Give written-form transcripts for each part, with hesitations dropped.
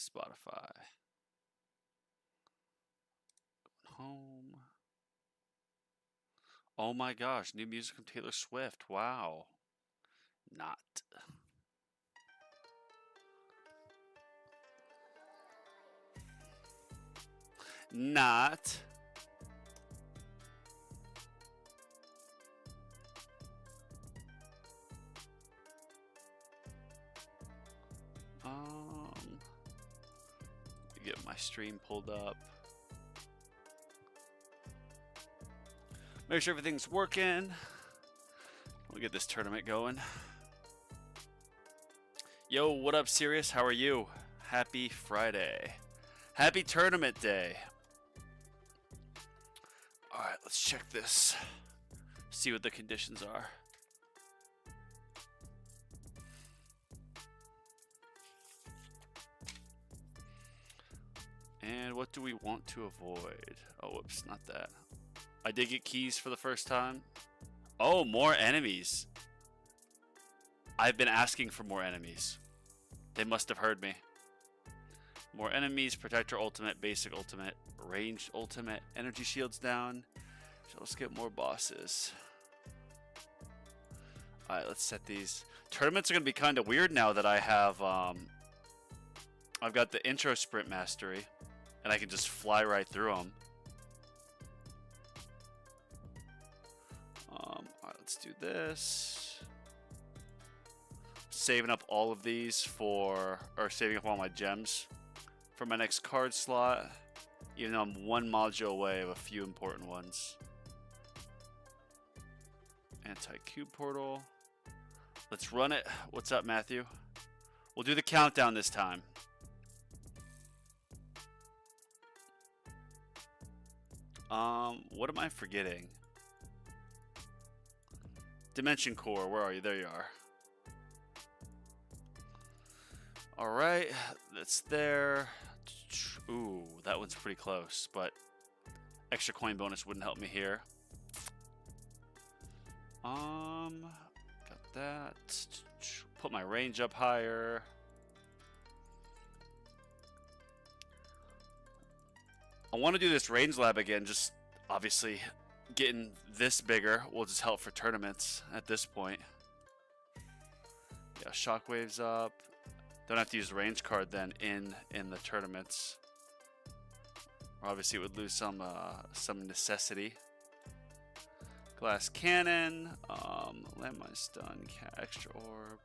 Spotify. Home. Oh my gosh, new music from Taylor Swift. Wow. Not. Not. Get my stream pulled up. Make sure everything's working. We'll get this tournament going. Yo, what up, Sirius? How are you? Happy Friday. Happy tournament day. Alright, let's check this. See what the conditions are. And what do we want to avoid? Oh, whoops, not that. I did get keys for the first time. Oh, more enemies. I've been asking for more enemies. They must have heard me. More enemies, protector ultimate, basic ultimate, ranged ultimate, energy shields down. So let's get more bosses. Alright, let's set these. Tournaments are going to be kind of weird now that I have, I've got the intro sprint mastery. And I can just fly right through them. Alright, let's do this. Saving up all of these for, or saving up all my gems for my next card slot. Even though I'm one module away of a few important ones. Anti-cube portal. Let's run it. What's up, Matthew? We'll do the countdown this time. What am I forgetting? Dimension Core, where are you? There you are. Alright, that's there. Ooh, that one's pretty close, but extra coin bonus wouldn't help me here. Got that. Put my range up higher. I want to do this range lab again, just obviously getting this bigger will just help for tournaments at this point. Yeah, shockwaves up. Don't have to use the range card then in the tournaments. Or obviously it would lose some necessity. Glass cannon, landmine stun, extra orb,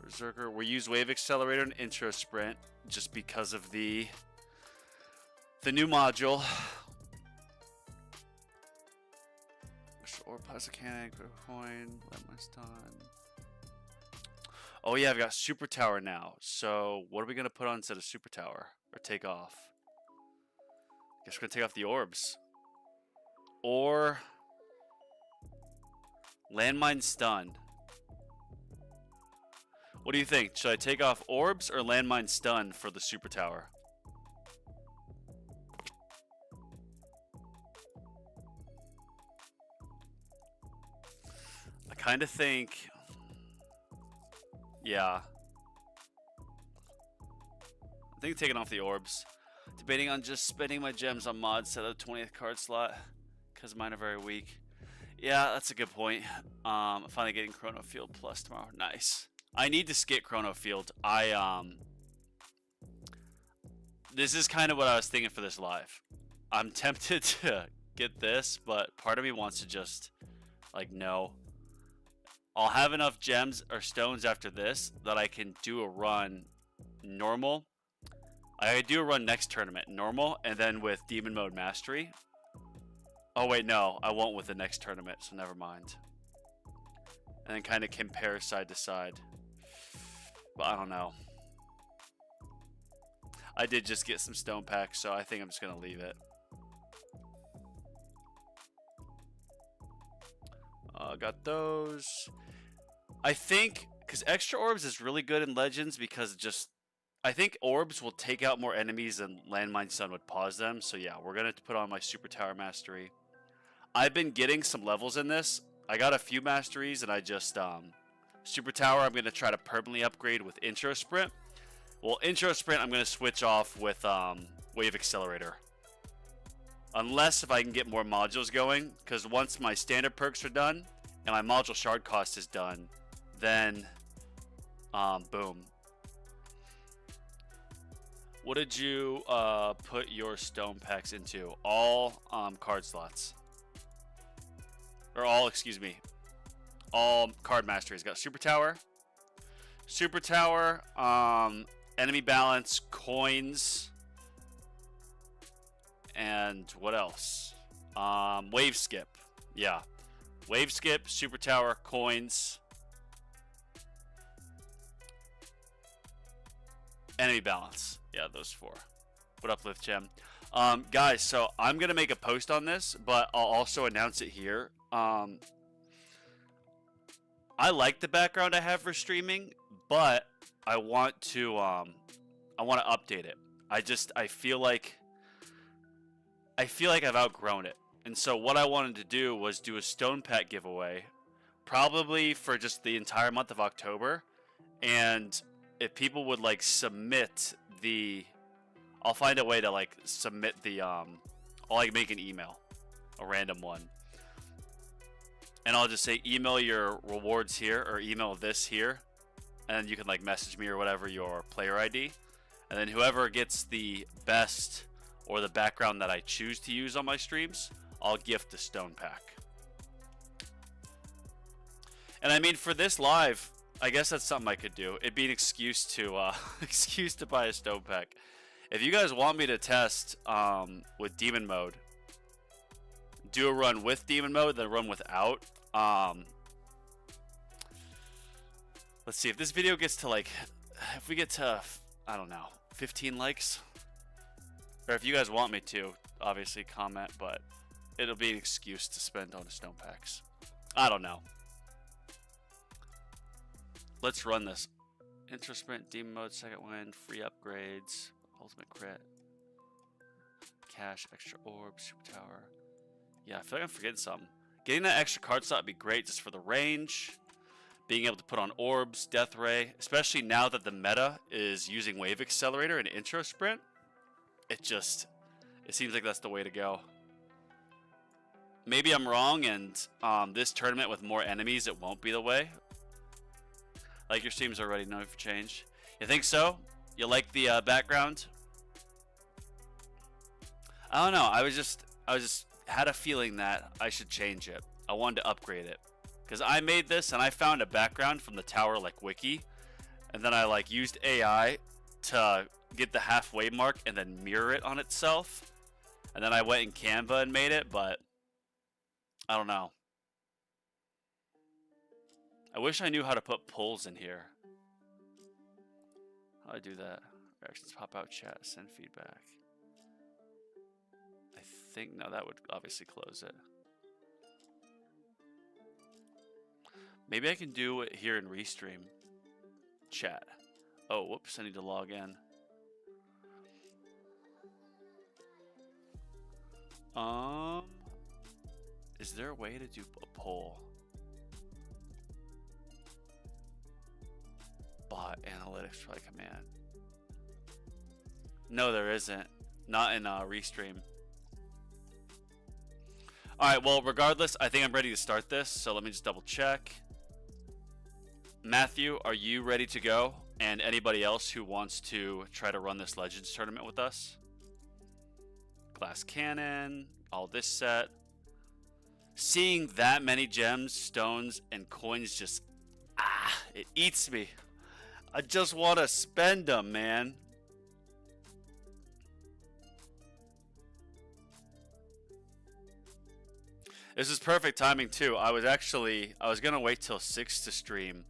berserker. We use wave accelerator and intro sprint just because of the new module. Or plastic cannon, coin, landmine stun. Oh yeah, I've got super tower now. So what are we gonna put on instead of super tower or take off? Guess we're gonna take off the orbs or landmine stun. What do you think? Should I take off orbs or landmine stun for the super tower? I kind of think, yeah. I think taking off the orbs. Debating on just spending my gems on mods instead of the 20th card slot because mine are very weak. Yeah, that's a good point. I'm finally getting Chrono Field Plus tomorrow. Nice. I need to skip Chrono Field. This is kind of what I was thinking for this live. I'm tempted to get this, but part of me wants to just, like, no. I'll have enough gems or stones after this that I can do a run normal. I do a run next tournament normal, and then with Demon Mode Mastery. Oh wait, no, I won't with the next tournament, so never mind. And then kind of compare side to side. But I don't know. I did just get some stone packs, so I think I'm just gonna leave it. Got those. I think because extra orbs is really good in Legends because just I think orbs will take out more enemies than landmine stun would pause them. So yeah, we're gonna put on my super tower mastery. I've been getting some levels in this. I got a few masteries and I just super tower I'm gonna try to permanently upgrade with intro sprint. Well, intro sprint, I'm going to switch off with wave accelerator. Unless if I can get more modules going, because once my standard perks are done and my module shard cost is done, then boom. What did you put your stone packs into? All card slots. Or all, excuse me. All card masteries. Got super tower. Super tower, enemy balance, coins, and what else? Wave skip. Yeah. Wave skip, super tower, coins, enemy balance. Yeah, those 4. What up, Lift Gem? Guys, so I'm going to make a post on this, but I'll also announce it here. I like the background I have for streaming, but I want to update it. I feel like I've outgrown it. And so what I wanted to do was do a stone pack giveaway, probably for just the entire month of October. And if people would like submit I'll find a way to like submit I'll like make an email, a random one. And I'll just say email your rewards here or email this here. And you can like message me or whatever your player ID. And then whoever gets the best or the background that I choose to use on my streams, I'll gift a stone pack. And I mean, for this live, I guess that's something I could do. It'd be an excuse to excuse to buy a stone pack. If you guys want me to test with demon mode, do a run with demon mode, then run without. Let's see if this video gets to like, if we get to, I don't know, 15 likes, or if you guys want me to, obviously comment, but it'll be an excuse to spend on the stone packs. I don't know. Let's run this. Intro sprint, demon mode, second win, free upgrades, ultimate crit, cash, extra orb, super tower. Yeah, I feel like I'm forgetting something. Getting that extra card slot would be great just for the range. Being able to put on orbs, death ray, especially now that the meta is using wave accelerator and intro sprint. It seems like that's the way to go. Maybe I'm wrong, and this tournament with more enemies, it won't be the way. Like your streams already know for change. You think so? You like the background? I don't know. I was just had a feeling that I should change it. I wanted to upgrade it. Because I made this and I found a background from the tower like wiki, and then I like used AI to get the halfway mark and then mirror it on itself, and then I went in Canva and made it, but I don't know. I wish I knew how to put polls in here. How do I do that? Reactions, pop out, chat, send feedback. I think, no, that would obviously close it. Maybe I can do it here in Restream chat. Oh, whoops, I need to log in. Is there a way to do a poll? Bot analytics try command. No, there isn't. Not in Restream. Alright, well, regardless, I think I'm ready to start this, so let me just double check. Matthew, are you ready to go? And anybody else who wants to try to run this Legends tournament with us? Glass cannon, all this set. Seeing that many gems, stones, and coins just, it eats me. I just want to spend them, man. This is perfect timing too. I was gonna wait till 6 to stream,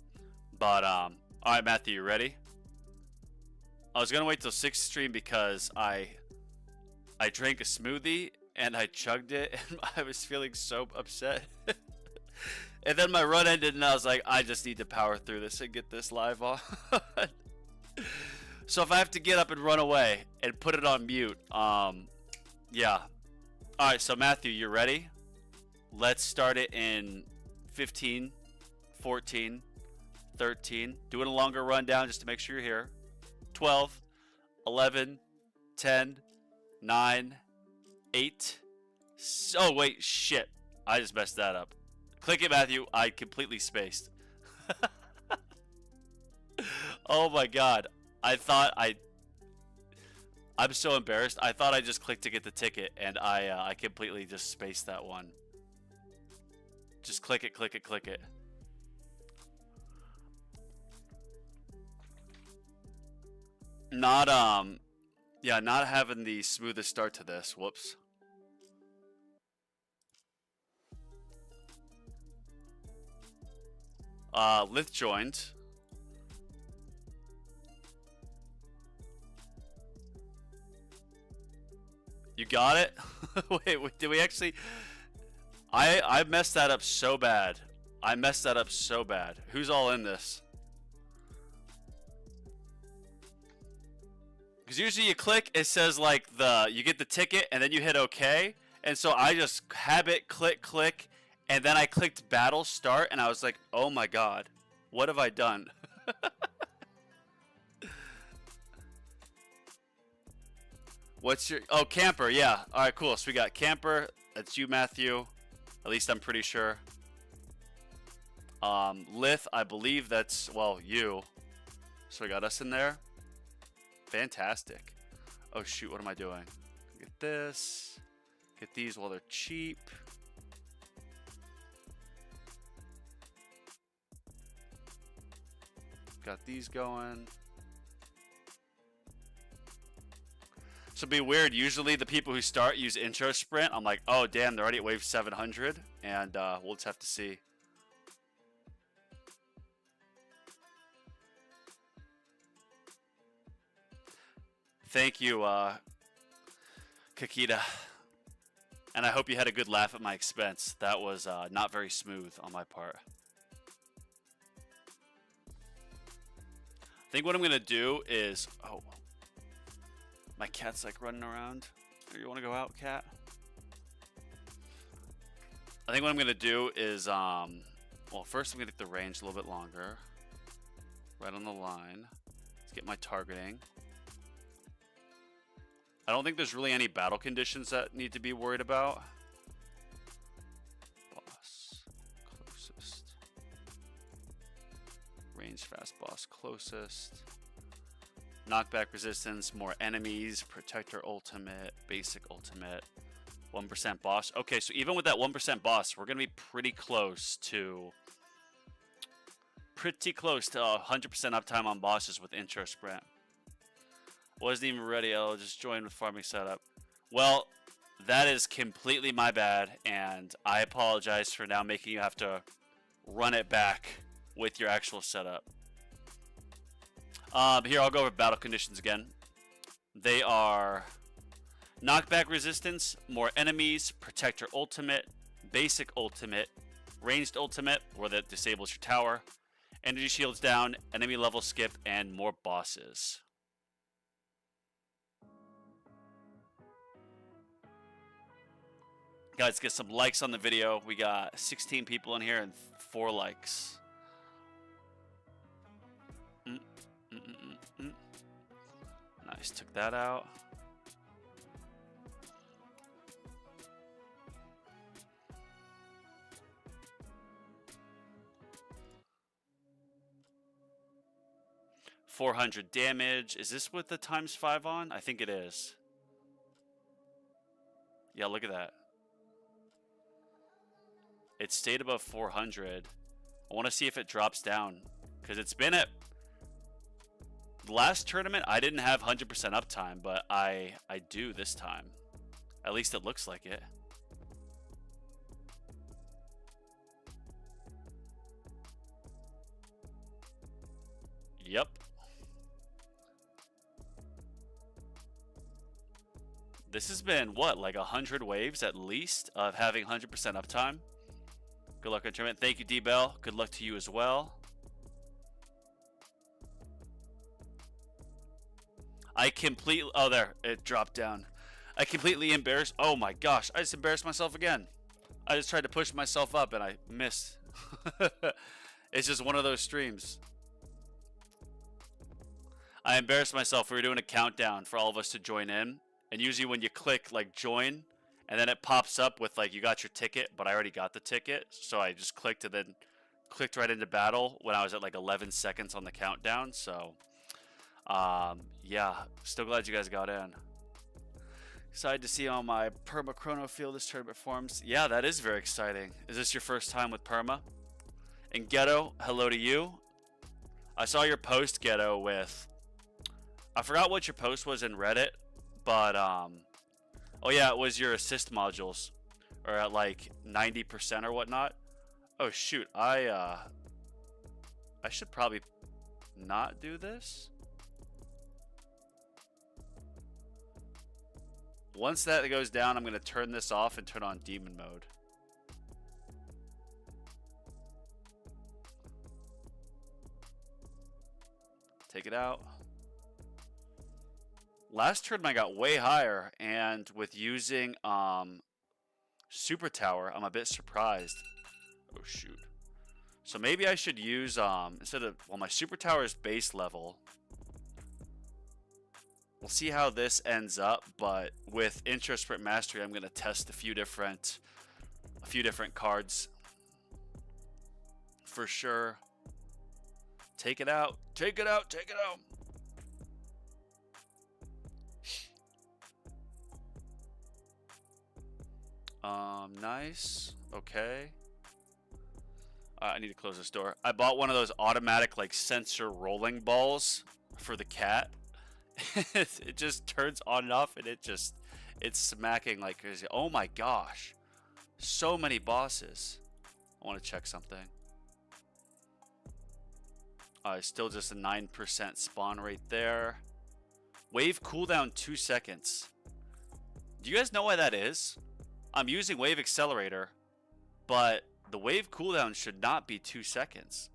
but all right, Matthew, you ready? I was gonna wait till 6 to stream because I drank a smoothie and I chugged it and I was feeling so upset. And then my run ended and I was like, I just need to power through this and get this live on. So if I have to get up and run away and put it on mute, yeah. All right, so Matthew, you ready? Let's start it in 15, 14, 13. Doing a longer rundown just to make sure you're here. 12, 11, 10, 9, 8. Oh, wait, shit. I just messed that up. Click it, Matthew. I completely spaced. Oh my god. I'm so embarrassed. I thought I just clicked to get the ticket, and I completely just spaced that one. Just click it, click it, click it. Not, yeah, not having the smoothest start to this. Whoops. Lith joined. You got it? Wait, did we actually... I messed that up so bad. I messed that up so bad. Who's all in this? Because usually you click, it says like you get the ticket and then you hit OK. And so I just habit click, and then I clicked battle start and I was like, oh my god, what have I done? What's your... Oh, camper, yeah. Alright, cool. So we got camper. That's you, Matthew. At least I'm pretty sure. Lith, I believe that's, well, you. So we got us in there. Fantastic. Oh shoot, what am I doing? Get this. Get these while they're cheap. Got these going. So it'd be weird. Usually the people who start use intro sprint. I'm like, oh damn, they're already at wave 700, and we'll just have to see. Thank you, Kakita. And I hope you had a good laugh at my expense. That was not very smooth on my part. I think what I'm gonna do is, oh, my cat's like running around. You want to go out, cat? I think what I'm gonna do is, well, first I'm gonna get the range a little bit longer. Right on the line. Let's get my targeting. I don't think there's really any battle conditions that need to be worried about. Boss closest. Range fast boss closest. Knockback resistance, more enemies, protector ultimate, basic ultimate, 1% boss. Okay, so even with that 1% boss, we're gonna be pretty close to 100% uptime on bosses with intro sprint. Wasn't even ready. I'll just join with farming setup. Well, that is completely my bad, and I apologize for now making you have to run it back with your actual setup. Here, I'll go over battle conditions again. They are knockback resistance, more enemies, protector ultimate, basic ultimate, ranged ultimate, where that disables your tower, energy shields down, enemy level skip, and more bosses. Guys, get some likes on the video. We got 16 people in here and 4 likes. Nice, took that out. $400 damage. Is this with the ×5 on? I think it is. Yeah, look at that. It stayed above 400. I want to see if it drops down, because it's been at the last tournament. I didn't have 100% uptime, but I do this time. At least it looks like it. Yep. This has been what, like 100 waves at least of having 100% uptime. Good luck on tournament. Thank you, D-Bell. Good luck to you as well. I completely... Oh, there. It dropped down. I completely embarrassed... Oh, my gosh. I just embarrassed myself again. I just tried to push myself up, and I missed. It's just one of those streams. I embarrassed myself. We were doing a countdown for all of us to join in, and usually when you click like join, and then it pops up with like you got your ticket, but I already got the ticket, so I just clicked and then clicked right into battle when I was at like 11 seconds on the countdown. So, yeah, still glad you guys got in. Excited to see how my Perma Chrono field this tournament forms. Yeah, that is very exciting. Is this your first time with Perma? And Ghetto, hello to you. I saw your post, Ghetto, with... I forgot what your post was in Reddit, but, oh yeah, it was your assist modules. Or at like 90% or whatnot. Oh shoot, I should probably not do this. Once that goes down, I'm going to turn this off and turn on demon mode. Take it out. Last turn I got way higher, and with using super tower, I'm a bit surprised. Oh shoot. So maybe I should use instead of, well, my super tower is base level. We'll see how this ends up, but with Intro Sprint Mastery, I'm gonna test a few different cards for sure. Take it out, take it out, take it out. Nice. Okay. I need to close this door. I bought one of those automatic like sensor rolling balls for the cat. It just turns on and off, and it's smacking like crazy. Oh my gosh, so many bosses. I want to check something. Still just a 9% spawn rate there. Wave cooldown 2 seconds. Do you guys know why that is? I'm using wave accelerator, but the wave cooldown should not be 2 seconds.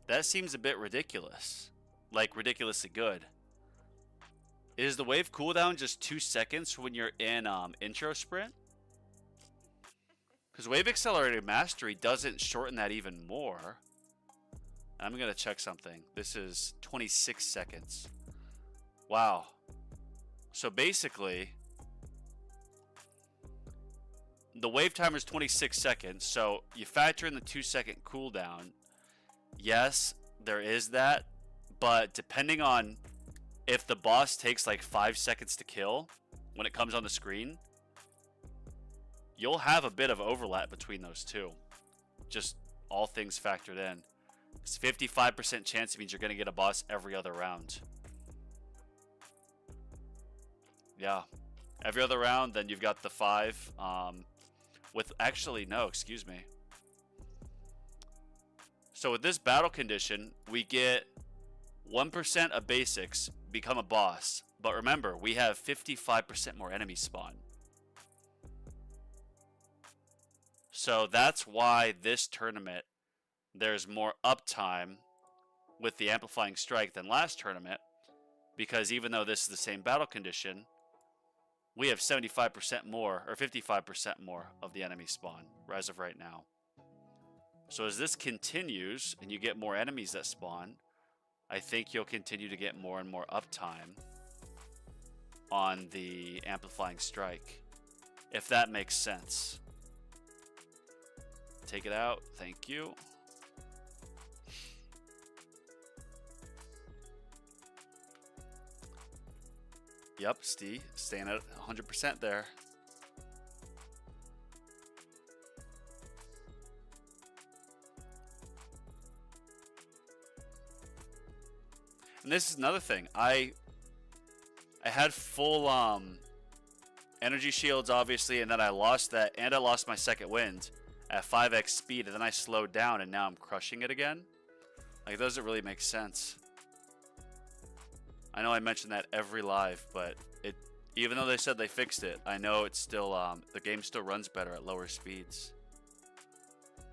That seems a bit ridiculous. Like ridiculously good. Is the wave cooldown just 2 seconds when you're in intro sprint? Because wave accelerator mastery doesn't shorten that even more. I'm going to check something. This is 26 seconds. Wow. So basically, the wave timer is 26 seconds. So you factor in the 2-second cooldown. Yes, there is that. But depending on if the boss takes like 5 seconds to kill when it comes on the screen, you'll have a bit of overlap between those two. Just all things factored in. It's 55% chance means you're going to get a boss every other round. Yeah. Every other round, then you've got the 5. With actually, no, excuse me. So with this battle condition, we get 1% of basics become a boss. But remember, we have 55% more enemy spawn. So that's why this tournament, there's more uptime with the Amplifying Strike than last tournament. Because even though this is the same battle condition, we have 75% more, or 55% more of the enemy spawn as of right now. So as this continues, and you get more enemies that spawn, I think you'll continue to get more and more uptime on the Amplifying Strike, if that makes sense. Take it out. Thank you. Yep, Steve, staying at 100% there. And this is another thing. I had full energy shields, obviously, and then I lost that, and I lost my second wind at 5x speed, and then I slowed down, and now I'm crushing it again. Like, it doesn't really make sense. I know I mentioned that every live, but even though they said they fixed it, I know it's still the game still runs better at lower speeds.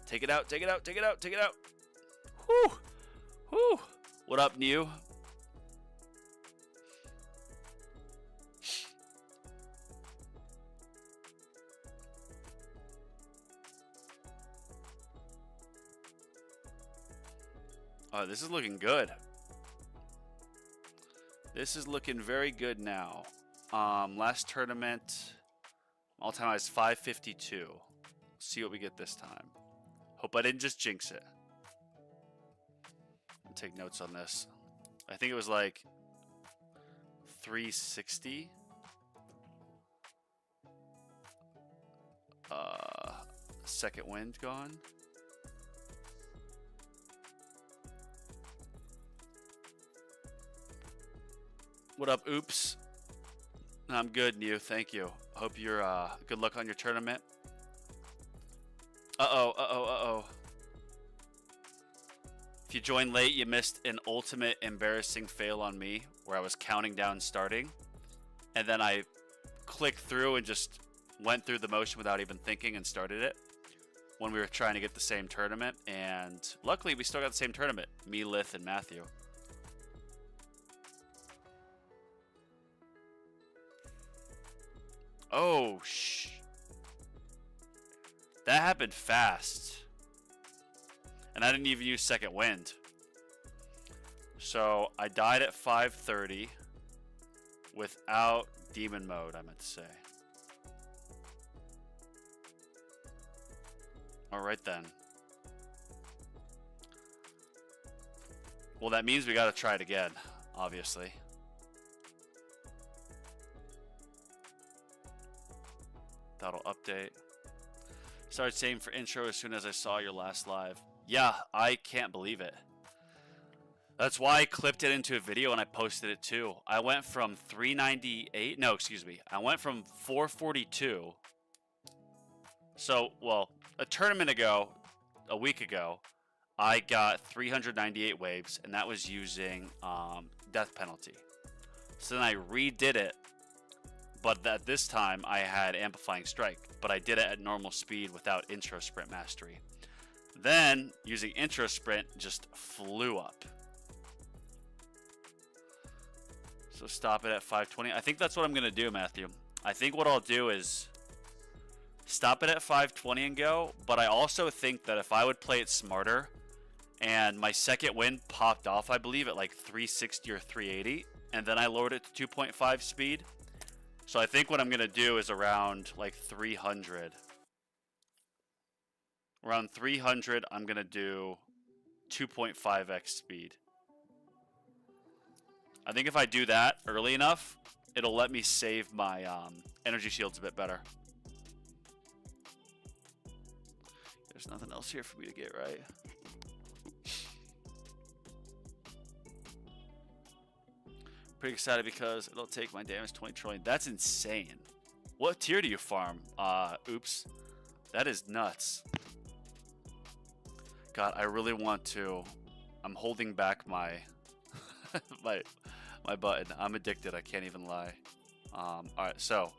Take it out, take it out, take it out, take it out. Whew, whew. What up, New? Oh, this is looking good. This is looking very good now. Last tournament, all-time high is 552. See what we get this time. Hope I didn't just jinx it. I'll take notes on this. I think it was like 360. Second wind gone. What up, Oops? I'm good, New. Thank you. Hope you're good luck on your tournament. Uh-oh. If you joined late, you missed an ultimate embarrassing fail on me where I was counting down starting. And then I clicked through and just went through the motion without even thinking and started it when we were trying to get the same tournament. And luckily, we still got the same tournament. Me, Lith, and Matthew. Oh, that happened fast. And I didn't even use second wind. So I died at 5:30 without demon mode, I meant to say. Alright then. Well, that means we gotta try it again, obviously. That'll update. Started saving for intro as soon as I saw your last live. Yeah, I can't believe it. That's why I clipped it into a video and I posted it too. I went from 398. No, excuse me. I went from 442. So, well, a tournament ago, a week ago, I got 398 waves, and that was using death penalty. So then I redid it. But at this time, I had Amplifying Strike, but I did it at normal speed without Intro Sprint Mastery. Then, using Intro Sprint, just flew up. So stop it at 520. I think that's what I'm going to do, Matthew. I think what I'll do is stop it at 520 and go, but I also think that if I would play it smarter, and my second wind popped off, I believe, at like 360 or 380, and then I lowered it to 2.5 speed. So I think what I'm going to do is around like 300. Around 300, I'm going to do 2.5x speed. I think if I do that early enough, it'll let me save my energy shields a bit better. There's nothing else here for me to get right. Pretty excited because it'll take my damage 20 trillion. That's insane. What tier do you farm? Oops. That is nuts. God, I really want to. I'm holding back my my button. I'm addicted. I can't even lie. All right. So,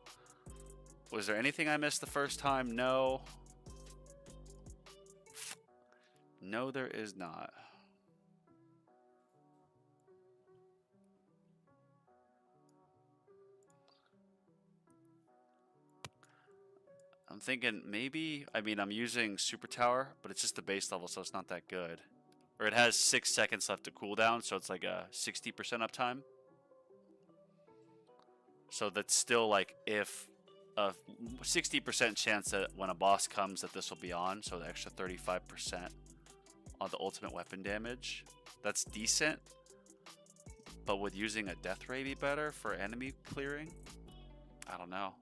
was there anything I missed the first time? No. No, there is not. I'm thinking maybe, I mean, I'm using Super Tower, but it's just the base level, so it's not that good. Or it has 6 seconds left to cooldown, so it's like a 60% uptime. So that's still like if a 60% chance that when a boss comes that this will be on, so the extra 35% on the ultimate weapon damage. That's decent, but would using a death ray be better for enemy clearing? I don't know.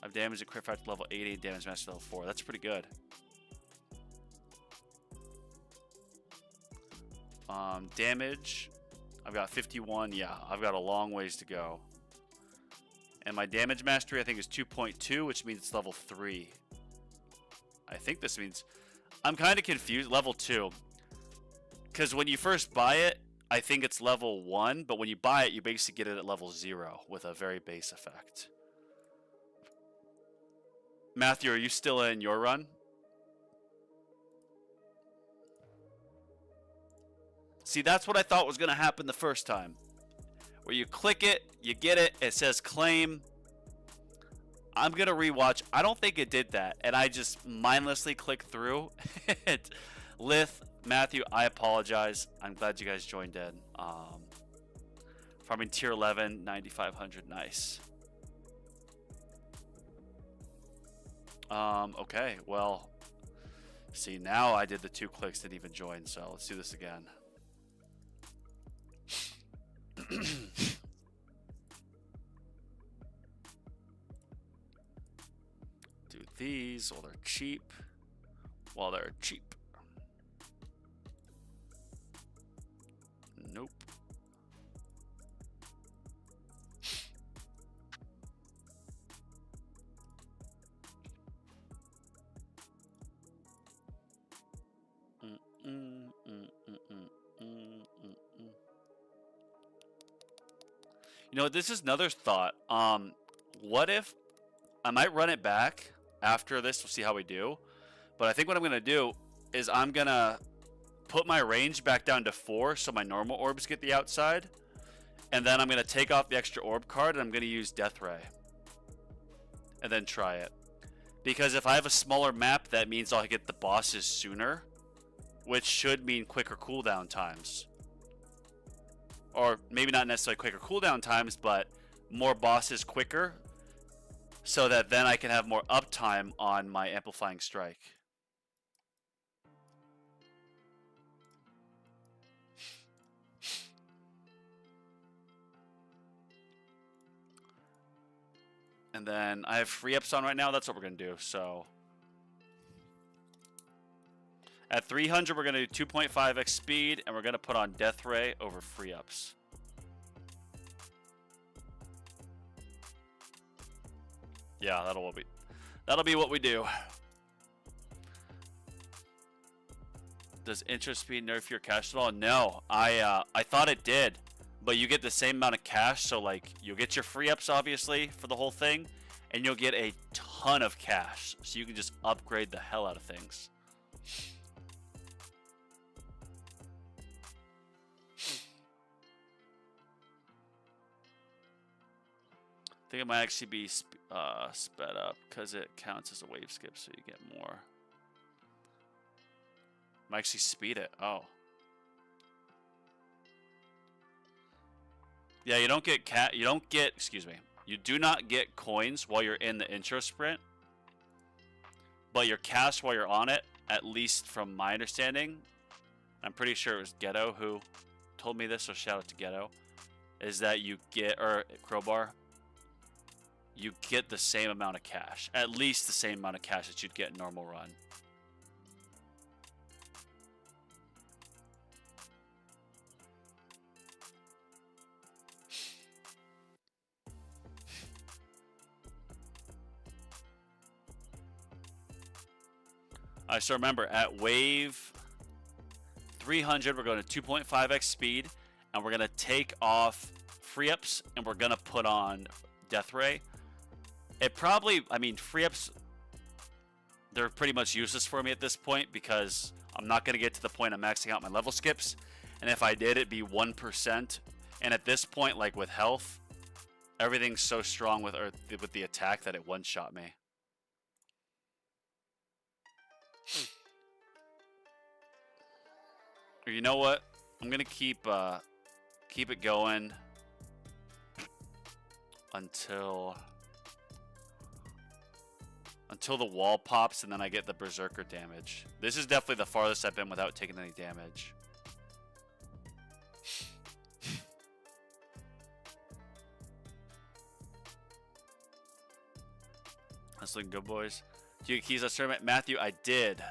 I've damaged a crit factor level 80, damage master level 4. That's pretty good. Damage, I've got 51. Yeah, I've got a long ways to go. And my damage mastery, I think, is 2.2, which means it's level 3. I think this means... I'm kind of confused. Level 2. Because when you first buy it, I think it's level 1. But when you buy it, you basically get it at level 0 with a very base effect. Matthew, are you still in your run? See, that's what I thought was going to happen the first time. Where you click it, you get it, it says claim. I'm going to rewatch. I don't think it did that. And I just mindlessly clicked through. Lith, Matthew, I apologize. I'm glad you guys joined in. Farming tier 11, 9,500. Nice. Okay, well, see, now I did the 2 clicks, didn't even join, so let's do this again. Do these while they're cheap. While they're cheap. Nope. You know, this is another thought. What if I might run it back after this? We'll see how we do. But I think what I'm gonna do is I'm gonna put my range back down to 4 so my normal orbs get the outside, and then I'm gonna take off the extra orb card and I'm gonna use Death Ray, and then try it. Because if I have a smaller map, that means I'll get the bosses sooner, which should mean quicker cooldown times. Or maybe not necessarily quicker cooldown times, but more bosses quicker, so that then I can have more uptime on my Amplifying Strike. And then I have free ups on right now. That's what we're going to do. So at 300, we're going to do 2.5x speed, and we're going to put on Death Ray over free ups. Yeah, that'll be what we do. Does interest speed nerf your cash at all? No, I thought it did, but you get the same amount of cash. So like, you'll get your free ups obviously for the whole thing, and you'll get a ton of cash, so you can just upgrade the hell out of things. I think it might actually be sped up because it counts as a wave skip, so you get more. Might actually speed it. Oh. Yeah, you don't get excuse me. You do not get coins while you're in the intro sprint, but your cash while you're on it, at least from my understanding, I'm pretty sure it was Ghetto who told me this, so shout out to Ghetto, is that you get, or Crowbar, you get the same amount of cash. At least the same amount of cash that you'd get in normal run. I still remember at wave 300, we're going to 2.5x speed, and we're going to take off free ups, and we're going to put on Death Ray. It probably, I mean, free ups, they're pretty much useless for me at this point because I'm not going to get to the point of maxing out my level skips. And if I did, it'd be 1%. And at this point, like with health, everything's so strong with the attack that it one-shot me. Or you know what? I'm going to keep it going until the wall pops, and then I get the berserker damage. This is definitely the farthest I've been without taking any damage. That's looking good, boys. Do you get keys on tournament? Matthew, I did.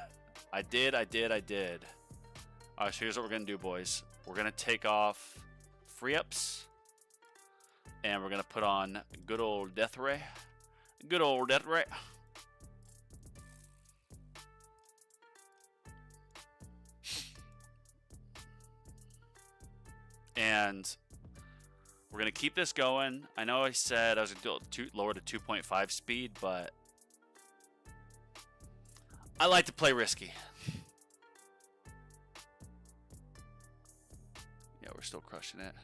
I did. Alright, so here's what we're gonna do, boys. We're gonna take off free ups, and we're gonna put on good old Death Ray. Good old Death Ray. And we're going to keep this going. I know I said I was going to do it lower to 2.5 speed, but I like to play risky. Yeah, we're still crushing it.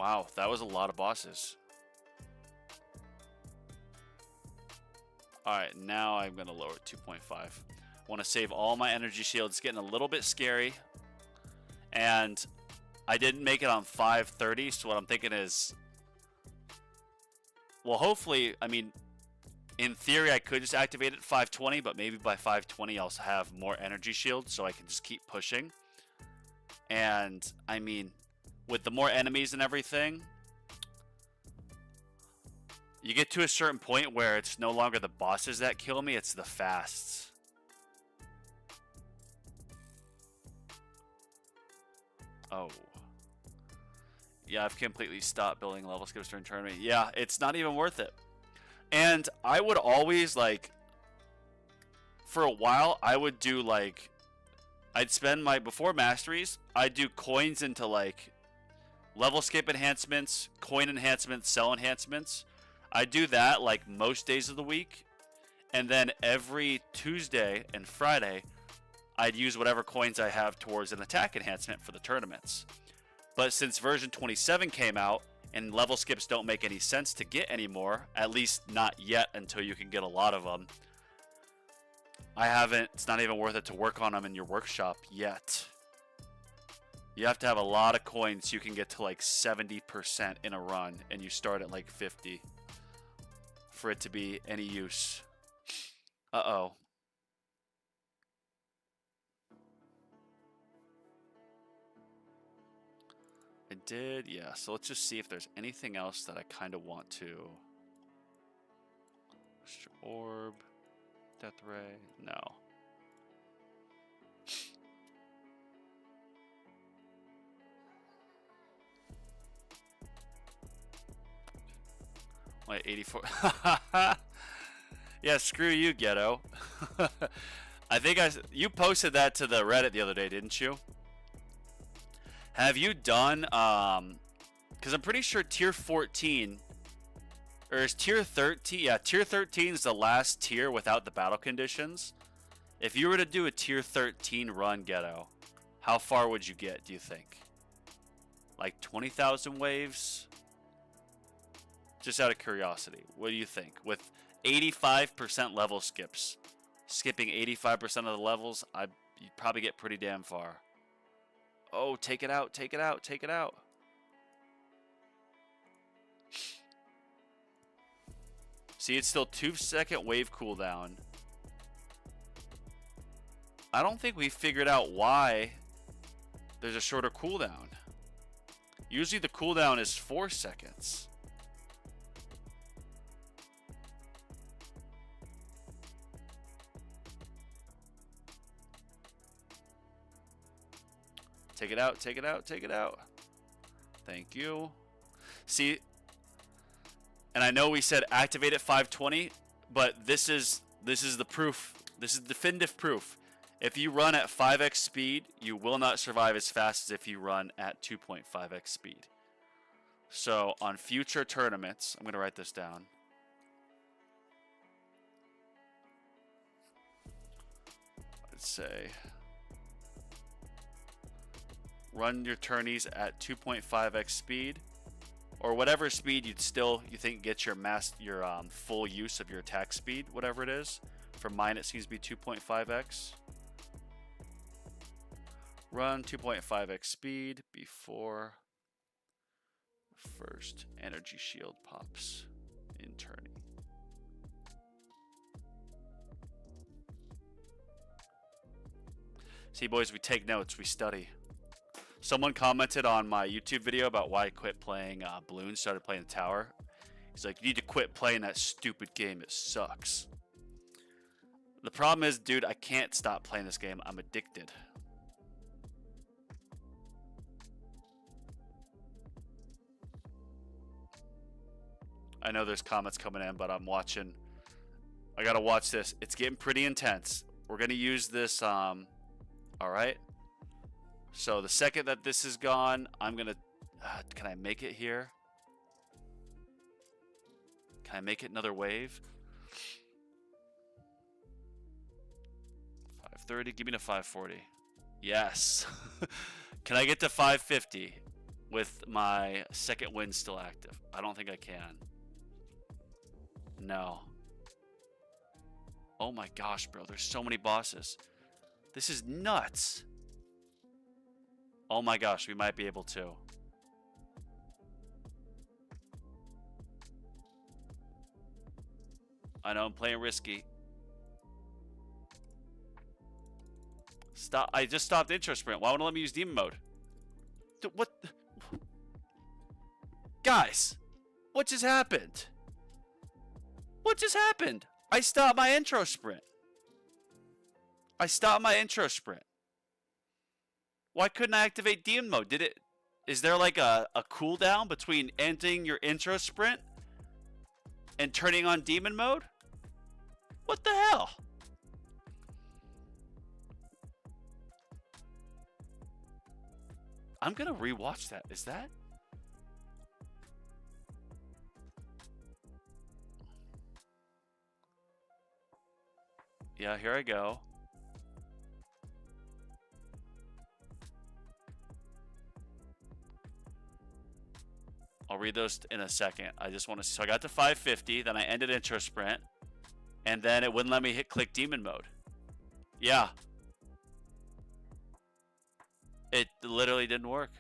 Wow, that was a lot of bosses. Alright, now I'm going to lower it 2.5. I want to save all my energy shields. It's getting a little bit scary. And I didn't make it on 530, so what I'm thinking is... Well, hopefully, I mean, in theory, I could just activate it at 520, but maybe by 520 I'll have more energy shields, so I can just keep pushing. And, I mean, with the more enemies and everything... You get to a certain point where it's no longer the bosses that kill me, it's the fasts. Oh. Yeah, I've completely stopped building level skips during tournament. Yeah, it's not even worth it. And I would always, like, for a while, I would do, like, I'd spend my, before masteries, I'd do coins into, like, level skip enhancements, coin enhancements, cell enhancements. I do that like most days of the week, and then every Tuesday and Friday I'd use whatever coins I have towards an attack enhancement for the tournaments. But since version 27 came out and level skips don't make any sense to get anymore, at least not yet until you can get a lot of them, it's not even worth it to work on them in your workshop yet. You have to have a lot of coins so you can get to like 70% in a run, and you start at like 50 for it to be any use. Uh-oh. I did, yeah. So let's just see if there's anything else that I kind of want to. Orb, Death Ray, no. Wait, 84. Yeah, screw you, Ghetto. I think you posted that to the Reddit the other day, didn't you? Have you done, because I'm pretty sure tier 14, or is tier 13, yeah, tier 13 is the last tier without the battle conditions. If you were to do a tier 13 run, Ghetto, how far would you get, do you think? Like 20,000 waves? Just out of curiosity, what do you think? With 85% level skips, skipping 85% of the levels, you'd probably get pretty damn far. Oh, take it out, take it out, take it out. See, it's still 2-second wave cooldown. I don't think we figured out why there's a shorter cooldown. Usually the cooldown is 4 seconds. Take it out, take it out, take it out. Thank you. See, and I know we said activate at 520, but this is the proof. This is definitive proof. If you run at 5x speed, you will not survive as fast as if you run at 2.5x speed. So on future tournaments, I'm going to write this down. Let's say run your tourneys at 2.5x speed, or whatever speed you think gets your full use of your attack speed, whatever it is. For mine, it seems to be 2.5x. Run 2.5x speed before first energy shield pops in tourney. See, boys, we take notes, we study. Someone commented on my YouTube video about why I quit playing Bloons, started playing the tower. He's like, you need to quit playing that stupid game, it sucks. The problem is, dude, I can't stop playing this game. I'm addicted. I know there's comments coming in, but I'm watching. I gotta watch this. It's getting pretty intense. We're gonna use this, alright. So the second that this is gone, I'm gonna, can I make it here? Can I make it another wave? 530, give me to 540. Yes. Can I get to 550? with my second win still active. I don't think I can. No. Oh my gosh, bro. There's so many bosses. This is nuts. Oh my gosh, we might be able to. I know I'm playing risky. Stop. I just stopped intro sprint. Why won't it let me use demon mode? What? Guys, what just happened? What just happened? I stopped my intro sprint. I stopped my intro sprint. Why couldn't I activate demon mode? Did it? Is there like a cooldown between ending your intro sprint and turning on demon mode? What the hell? I'm gonna rewatch that. Is that? Yeah, here I go. I'll read those in a second. I just want to see. So I got to 550, then I ended intro sprint, and then it wouldn't let me click demon mode. Yeah. It literally didn't work.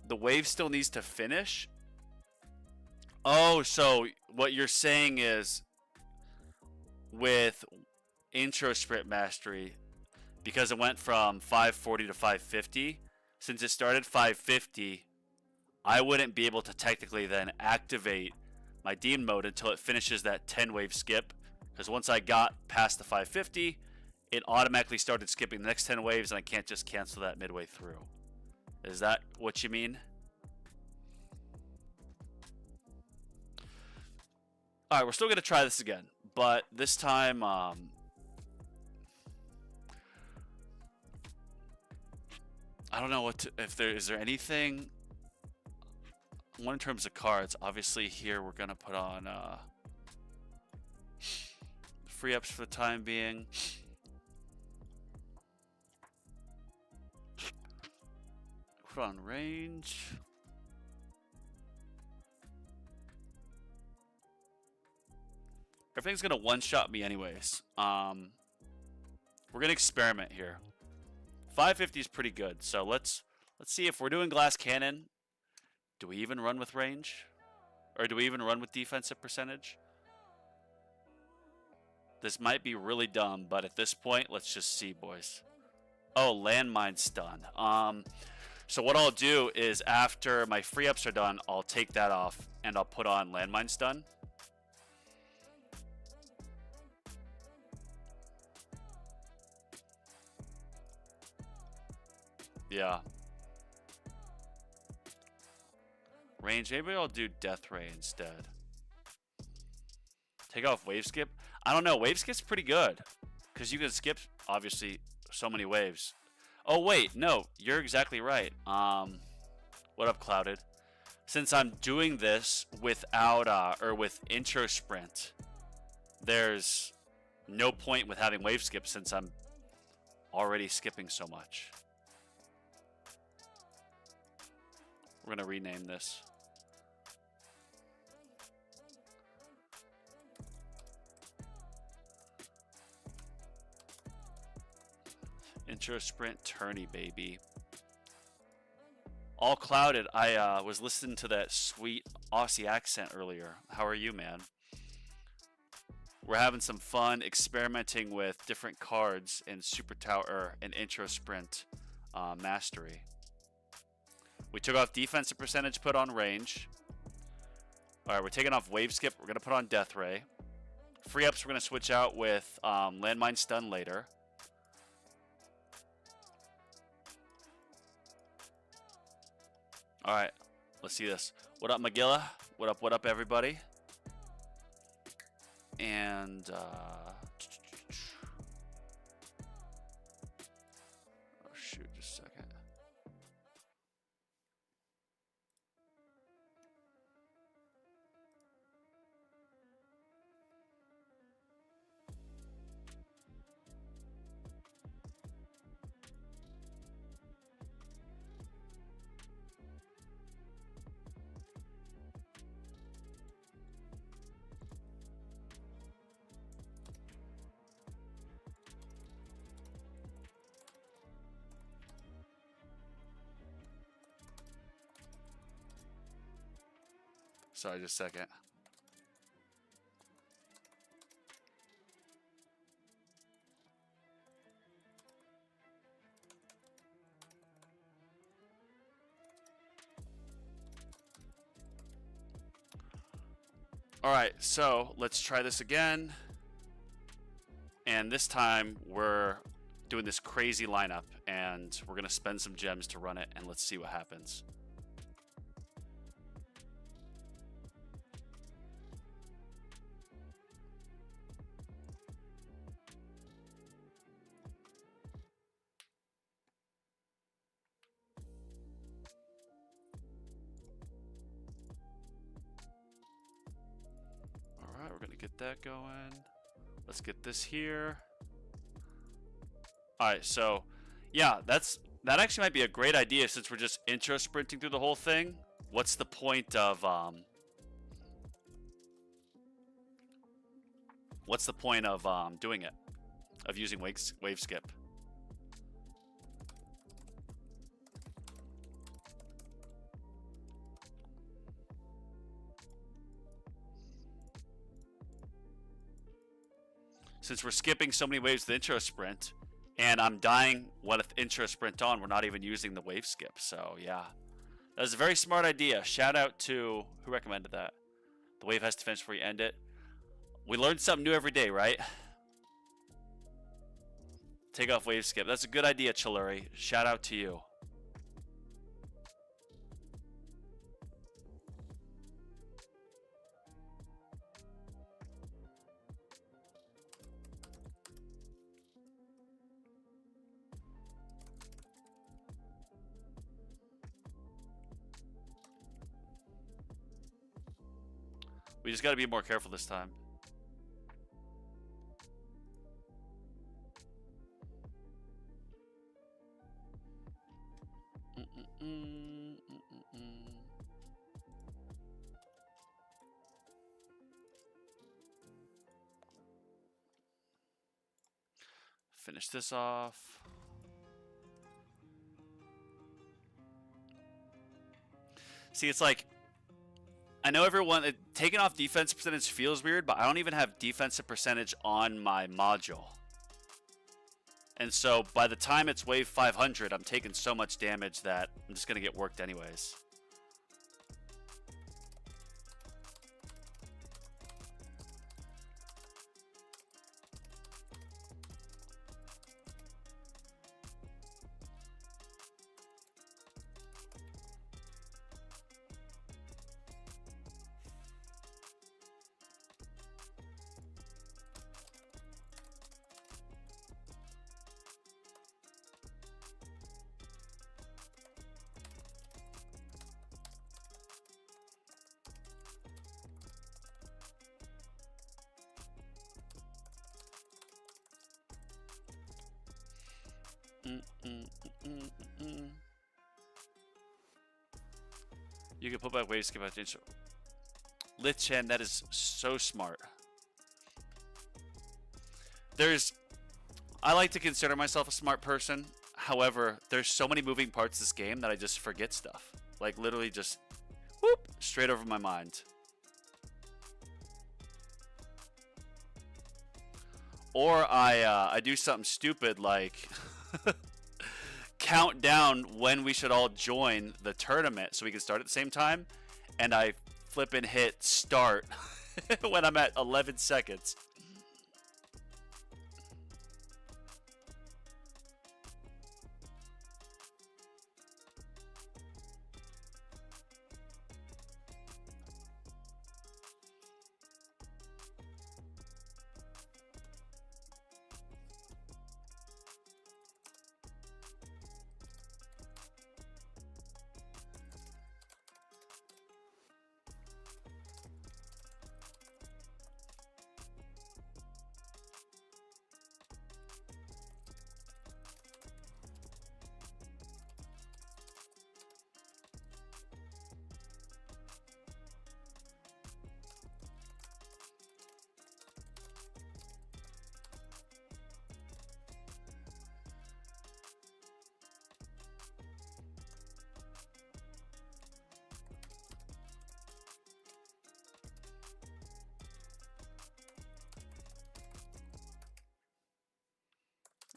The wave still needs to finish? Oh, so what you're saying is with intro sprint mastery, because it went from 540 to 550, since it started 550, I wouldn't be able to technically then activate my demon mode until it finishes that 10 wave skip, because once I got past the 550, it automatically started skipping the next 10 waves, and I can't just cancel that midway through. Is that what you mean? All right, we're still going to try this again, but this time, I don't know what to, if there is there anything. One in terms of cards, obviously here we're going to put on free ups for the time being. Put on range. Everything's gonna one-shot me anyways. We're gonna experiment here. 550 is pretty good, so let's see if we're doing glass cannon. Do we even run with range? Or do we even run with defensive percentage? This might be really dumb, but at this point, let's just see, boys. Oh, landmine stun. So what I'll do is after my free ups are done, I'll take that off and I'll put on landmine stun. Yeah. Range, maybe I'll do death ray instead. Take off wave skip. I don't know, wave skip's pretty good because you can skip obviously so many waves. Oh wait, no, you're exactly right. What up, Clouded? Since I'm doing this without or with intro sprint, there's no point with having wave skip since I'm already skipping so much. We're gonna rename this. Intro sprint tourney, baby. All Clouded. I was listening to that sweet Aussie accent earlier. How are you, man? We're having some fun experimenting with different cards in Super Tower and Intro Sprint Mastery. We took off defensive percentage, put on range. All right, we're taking off wave skip. We're gonna put on death ray. Free ups, we're gonna switch out with landmine stun later. All right, let's see this. What up, Magilla? What up, everybody? And oh shoot, just a second. Sorry, just a second. All right, so let's try this again. And this time we're doing this crazy lineup, and we're going to spend some gems to run it, and let's see what happens. All right, we're going to get that going. Let's get this here. All right, so yeah, that actually might be a great idea since we're just intro sprinting through the whole thing. What's the point of doing it? Of using wave skip? Since we're skipping so many waves with the intro sprint, and I'm dying with intro sprint on, we're not even using the wave skip. So yeah, that was a very smart idea. Shout out to who recommended that. The wave has to finish before you end it. We learn something new every day, right? Take off wave skip. That's a good idea, Chiluri. Shout out to you. We just got to be more careful this time. Finish this off. See, it's like, I know everyone, taking off defense percentage feels weird, but I don't even have defensive percentage on my module. And so by the time it's wave 500, I'm taking so much damage that I'm just going to get worked anyways. You can put back wave skip after intro. Lich-Chen, that is so smart. I like to consider myself a smart person. However, there's so many moving parts this game that I just forget stuff. Like literally just whoop, straight over my mind. Or I do something stupid like count down when we should all join the tournament so we can start at the same time, and I flip and hit start when I'm at 11 seconds.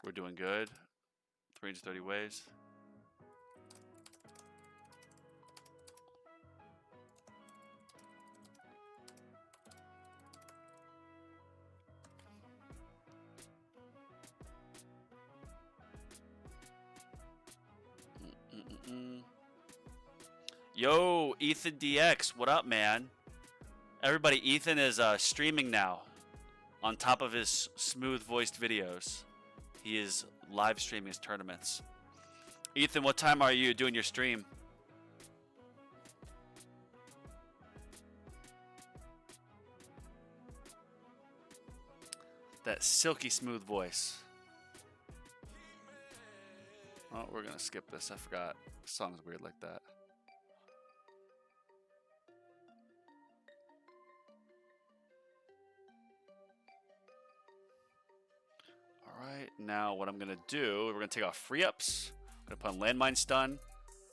We're doing good. 330 waves. Yo, Ethan DX, what up, man? Everybody, Ethan is streaming now on top of his smooth-voiced videos. He is live streaming his tournaments. Ethan, what time are you doing your stream? That silky smooth voice. Oh, we're gonna skip this. I forgot. The song's weird like that. Alright, now what I'm gonna do, we're gonna take off free ups. I'm gonna put on landmine stun.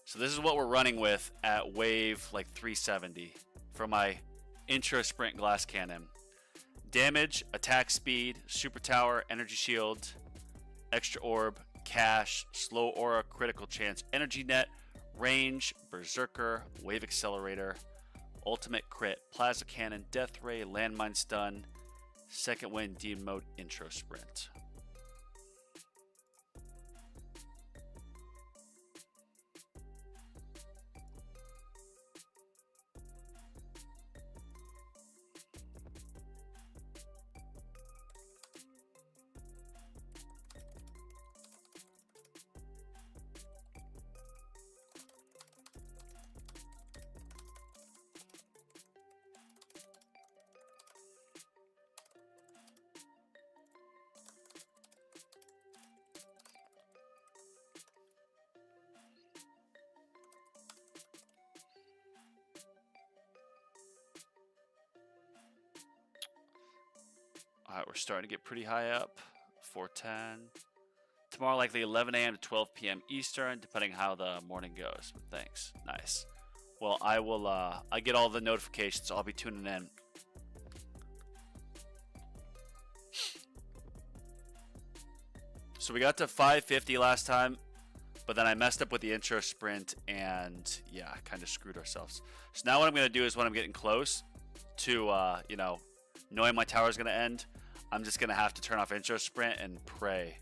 So this is what we're running with at wave like 370 for my intro sprint glass cannon. Damage, attack speed, super tower, energy shield, extra orb, cash, slow aura, critical chance, energy net, range, berserker, wave accelerator, ultimate crit, plasma cannon, death ray, landmine stun, second wind, demon mode, intro sprint. Alright, we're starting to get pretty high up. 410. Tomorrow likely 11 a.m. to 12 p.m. Eastern, depending how the morning goes. But thanks. Nice. Well, I will, I get all the notifications, so I'll be tuning in. So we got to 550 last time, but then I messed up with the intro sprint, and yeah, kind of screwed ourselves. So now what I'm going to do is when I'm getting close to, you know, knowing my tower is going to end, I'm just going to have to turn off intro sprint and pray.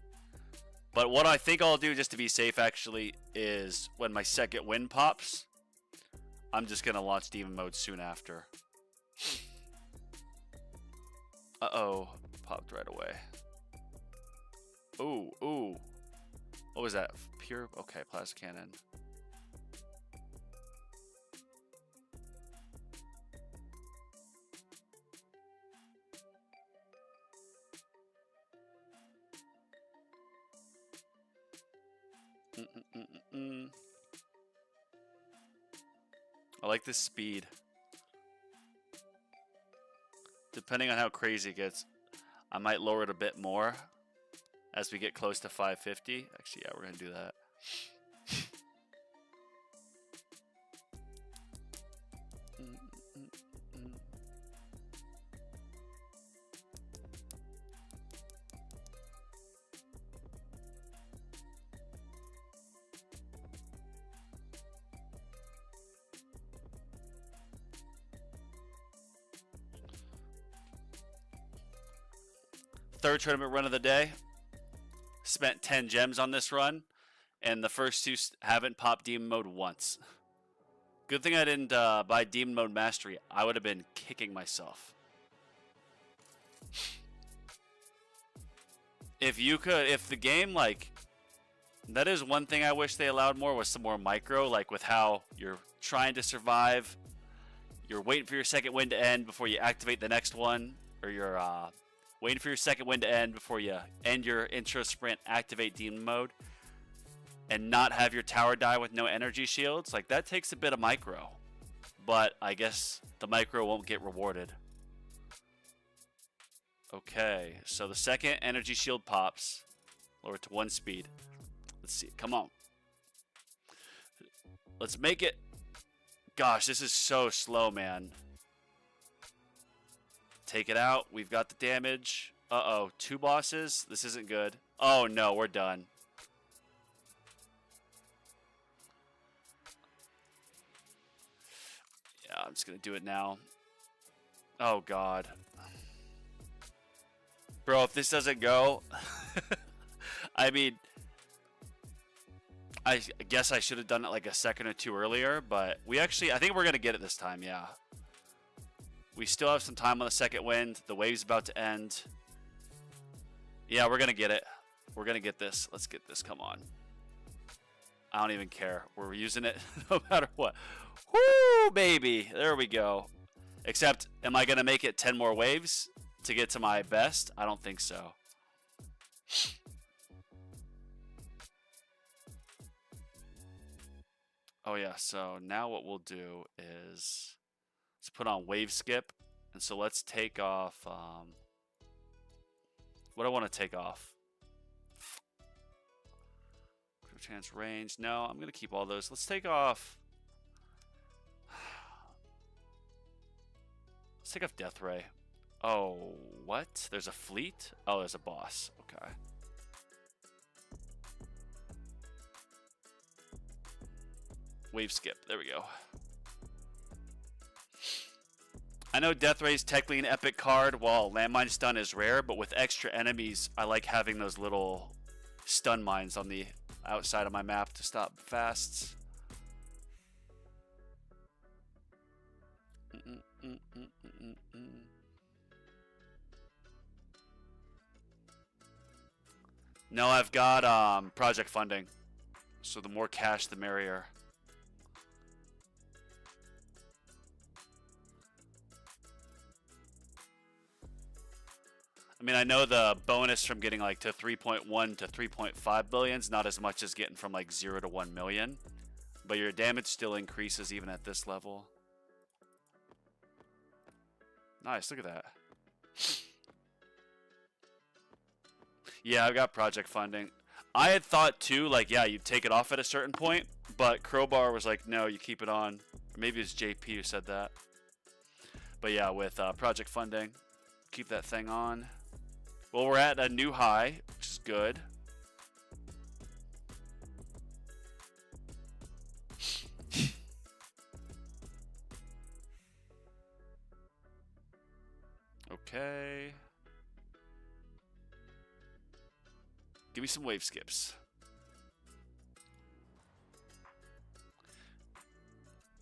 But what I think I'll do just to be safe actually is when my second wind pops, I'm just going to launch demon mode soon after. Uh-oh. Popped right away. Ooh, ooh. What was that? Pure? Okay, plasma cannon. I like this speed. Depending on how crazy it gets, I might lower it a bit more as we get close to 550. Actually, yeah, we're going to do that. Third tournament run of the day. Spent 10 gems on this run, and the first two haven't popped demon mode once. Good thing I didn't buy demon mode mastery. I would have been kicking myself. If the game, like, that is one thing I wish they allowed more, was some more micro, like with how you're trying to survive, you're waiting for your second wind to end before you activate the next one, or you're waiting for your second wind to end before you end your intro sprint, activate demon mode, and not have your tower die with no energy shields. Like, that takes a bit of micro, but I guess the micro won't get rewarded. Okay, so the second energy shield pops. Lower it to 1 speed. Let's see. Come on. Let's make it. Gosh, this is so slow, man. Take it out. We've got the damage. Uh-oh. 2 bosses. This isn't good. Oh no, we're done. Yeah, I'm just gonna do it now. Oh god. Bro, if this doesn't go... I mean... I guess I should have done it like a second or two earlier, but we actually... I think we're gonna get it this time, yeah. We still have some time on the second wind. The wave's about to end. Yeah, we're gonna get it. We're gonna get this. Let's get this, come on. I don't even care. We're using it no matter what. Woo, baby. There we go. Except, am I going to make it 10 more waves to get to my best? I don't think so. Oh, yeah. So now what we'll do is let's put on wave skip. And so let's take off. What do I want to take off? Chance range. No, I'm going to keep all those. Let's take off. Let's take off Death Ray. Oh, what? There's a fleet? Oh, there's a boss. Okay. Wave skip. There we go. I know Death Ray's technically an epic card, while Landmine Stun is rare, but with extra enemies, I like having those little stun mines on the outside of my map to stop fasts. No, I've got project funding, so the more cash the merrier. I mean, I know the bonus from getting like to 3.1 to 3.5 billion is not as much as getting from like 0 to 1 million, but your damage still increases even at this level. Nice, look at that. Yeah, I've got project funding. I had thought too, like, yeah, you take it off at a certain point, but Crowbar was like, no, you keep it on. Or maybe it's JP who said that. But yeah, with project funding, keep that thing on. Well, we're at a new high, which is good. Okay. Give me some wave skips.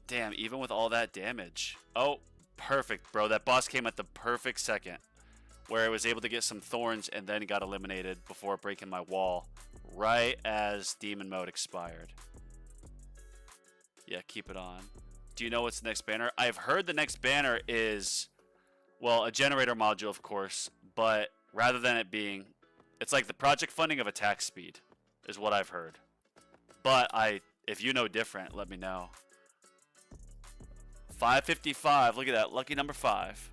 Damn, even with all that damage. Oh, perfect, bro. That boss came at the perfect second, where I was able to get some thorns and then got eliminated before breaking my wall, right as demon mode expired. Yeah, keep it on. Do you know what's the next banner? I've heard the next banner is, well, a generator module, of course, but rather than it being, it's like the project funding of attack speed is what I've heard. But if you know different, let me know. 555, look at that, lucky number 5.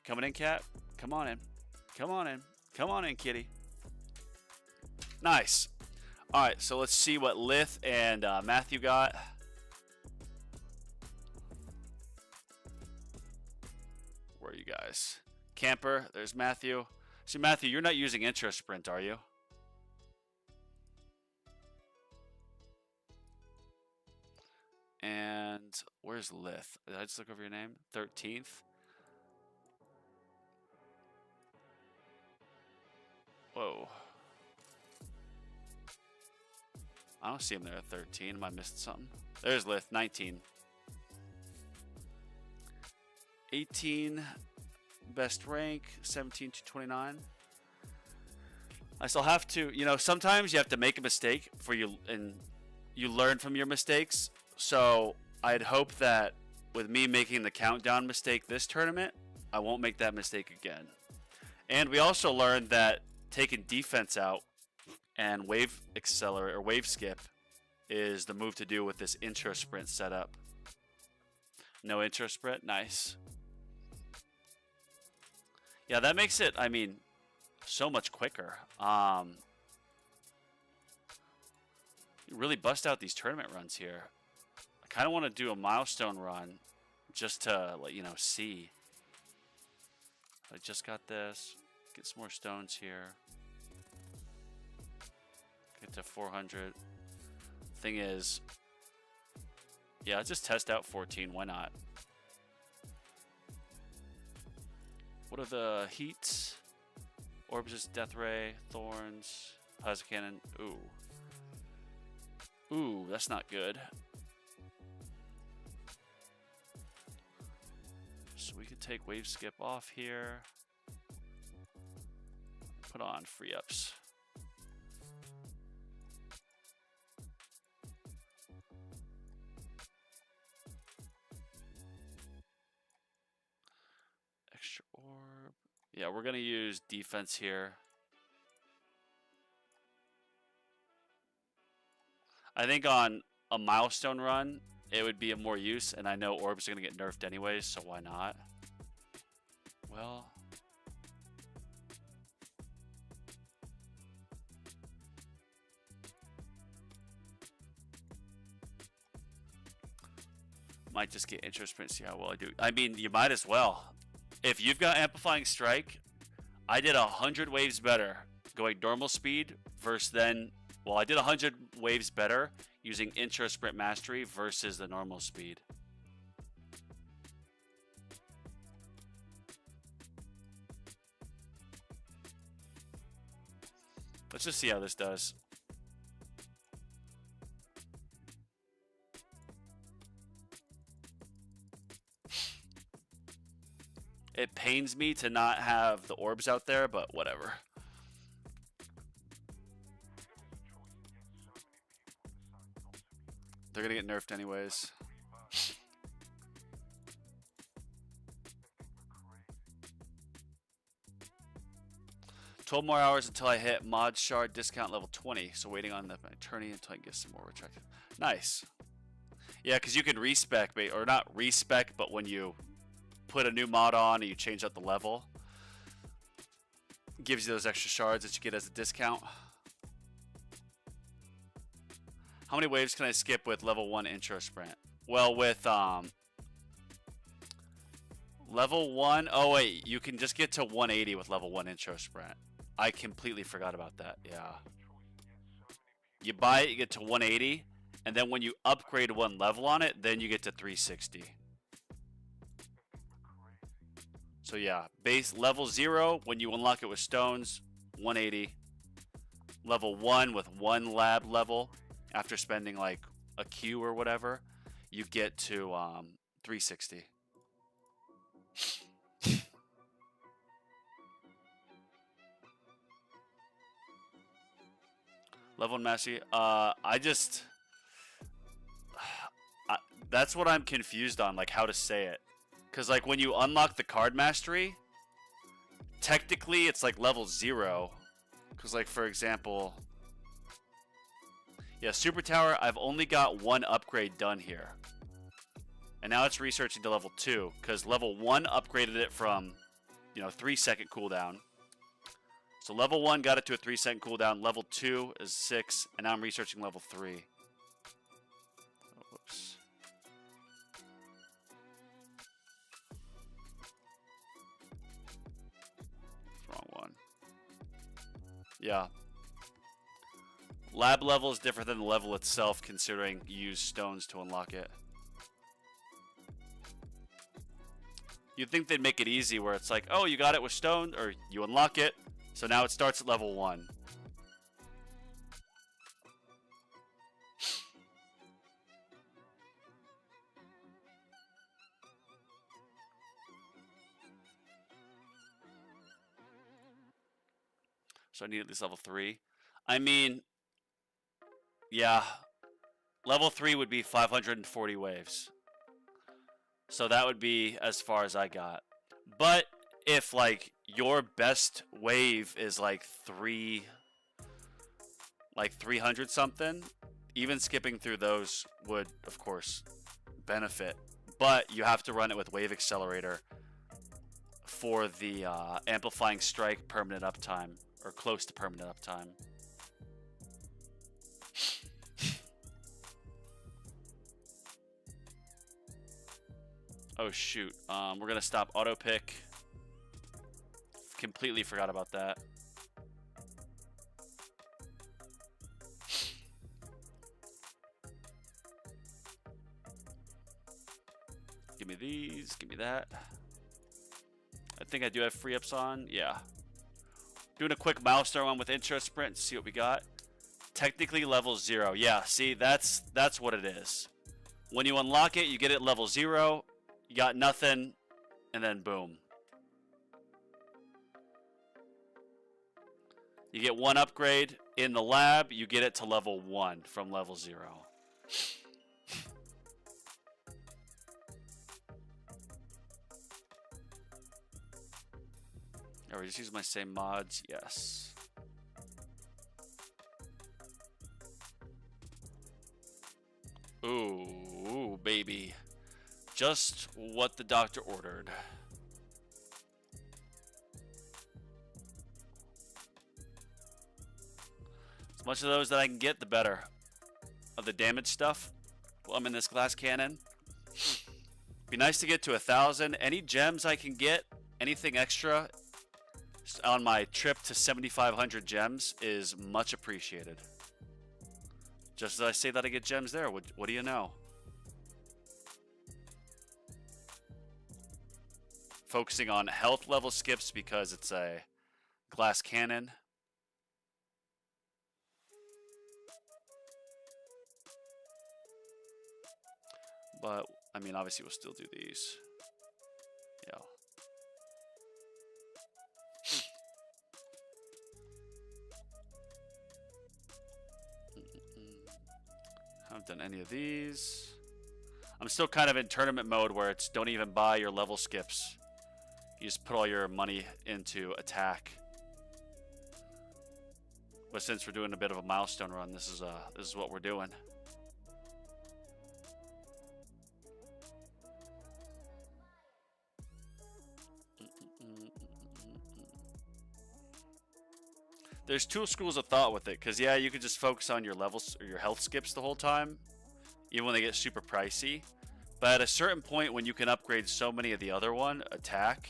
Coming in, cat. Come on in. Come on in. Come on in, kitty. Nice. All right, so let's see what Lith and Matthew got. Where are you guys? Camper, there's Matthew. See, Matthew, you're not using intro sprint, are you? And where's Lith? Did I just look over your name? 13th. Whoa. I don't see him there at 13. Am I missing something? There's Lith, 19. 18, best rank, 17 to 29. I still have to, you know, sometimes you have to make a mistake and you learn from your mistakes. So I'd hope that with me making the countdown mistake this tournament, I won't make that mistake again. And we also learned that taking defense out and wave accelerate or wave skip is the move to do with this intro sprint setup. No intro sprint, nice. Yeah, that makes it, I mean, so much quicker. You really bust out these tournament runs here. I kind of want to do a milestone run just to let you know, see. I just got this. Get some more stones here. Get to 400. Thing is, yeah, let's just test out 14. Why not? What are the heats? Orbs, Death Ray, Thorns, Plasma Cannon. Ooh. Ooh, that's not good. So we could take Wave Skip off here. Put on free ups. Extra orb. Yeah, we're gonna use defense here. I think on a milestone run, it would be of more use, and I know orbs are gonna get nerfed anyways, so why not? Well, might just get intro sprint, see how well I do. I mean, you might as well. If you've got amplifying strike, I did 100 waves better going normal speed versus then. Well, I did 100 waves better using intro sprint mastery versus the normal speed. Let's just see how this does. It pains me to not have the orbs out there, but whatever. They're gonna get nerfed anyways. 12 more hours until I hit mod shard discount level 20. So waiting on the attorney until I get some more retracted. Nice. Yeah, because you can respec, or not respec, but when you put a new mod on and you change out the level, it gives you those extra shards that you get as a discount. How many waves can I skip with level 1 intro sprint? Well, with level 1, oh wait, you can just get to 180 with level 1 intro sprint. I completely forgot about that. Yeah. You buy it, you get to 180, and then when you upgrade one level on it, then you get to 360. So yeah, base level 0, when you unlock it with stones, 180. Level 1 with 1 lab level, after spending like a Q or whatever, you get to 360. Level 1 mastery. That's what I'm confused on, like how to say it. Because like when you unlock the card mastery, technically it's like level 0. Because like for example, yeah, Super Tower, I've only got 1 upgrade done here. And now it's researching to level 2. Because level 1 upgraded it from, 3-second cooldown. So level 1 got it to a 3-second cooldown. Level 2 is 6. And now I'm researching level 3. Oh, whoops. Wrong one. Yeah. Lab level is different than the level itself, considering you use stones to unlock it. You'd think they'd make it easy where it's like, oh, you got it with stone, or you unlock it, so now it starts at level 1. So I need at least level 3. I mean, yeah, level 3 would be 540 waves. So that would be as far as I got. But if like your best wave is like 300 something, even skipping through those would of course benefit. But you have to run it with wave accelerator for the amplifying strike permanent uptime, or close to permanent uptime. Oh shoot, we're gonna stop auto pick. Completely forgot about that. Give me these. Give me that. I think I do have free ups on. Yeah. Doing a quick milestone one with intro sprint. See what we got. Technically level 0. Yeah, see, that's what it is. When you unlock it, you get it level 0. You got nothing, and then boom. You get 1 upgrade in the lab. You get it to level 1 from level 0. Are we just using my same mods? Yes. Ooh, baby. Just what the doctor ordered. As much of those that I can get, the better. Of the damage stuff. Well, I'm in this glass cannon. Be nice to get to 1,000. Any gems I can get, anything extra on my trip to 7,500 gems is much appreciated. Just as I say that I get gems there, what do you know? Focusing on health level skips because it's a glass cannon. But, I mean, obviously we'll still do these. Yeah. Haven't done any of these. I'm still kind of in tournament mode where it's don't even buy your level skips. You just put all your money into attack. But since we're doing a bit of a milestone run, this is what we're doing. There's two schools of thought with it, because yeah, you could just focus on your levels or your health skips the whole time, even when they get super pricey. But at a certain point, when you can upgrade so many of the other one, attack,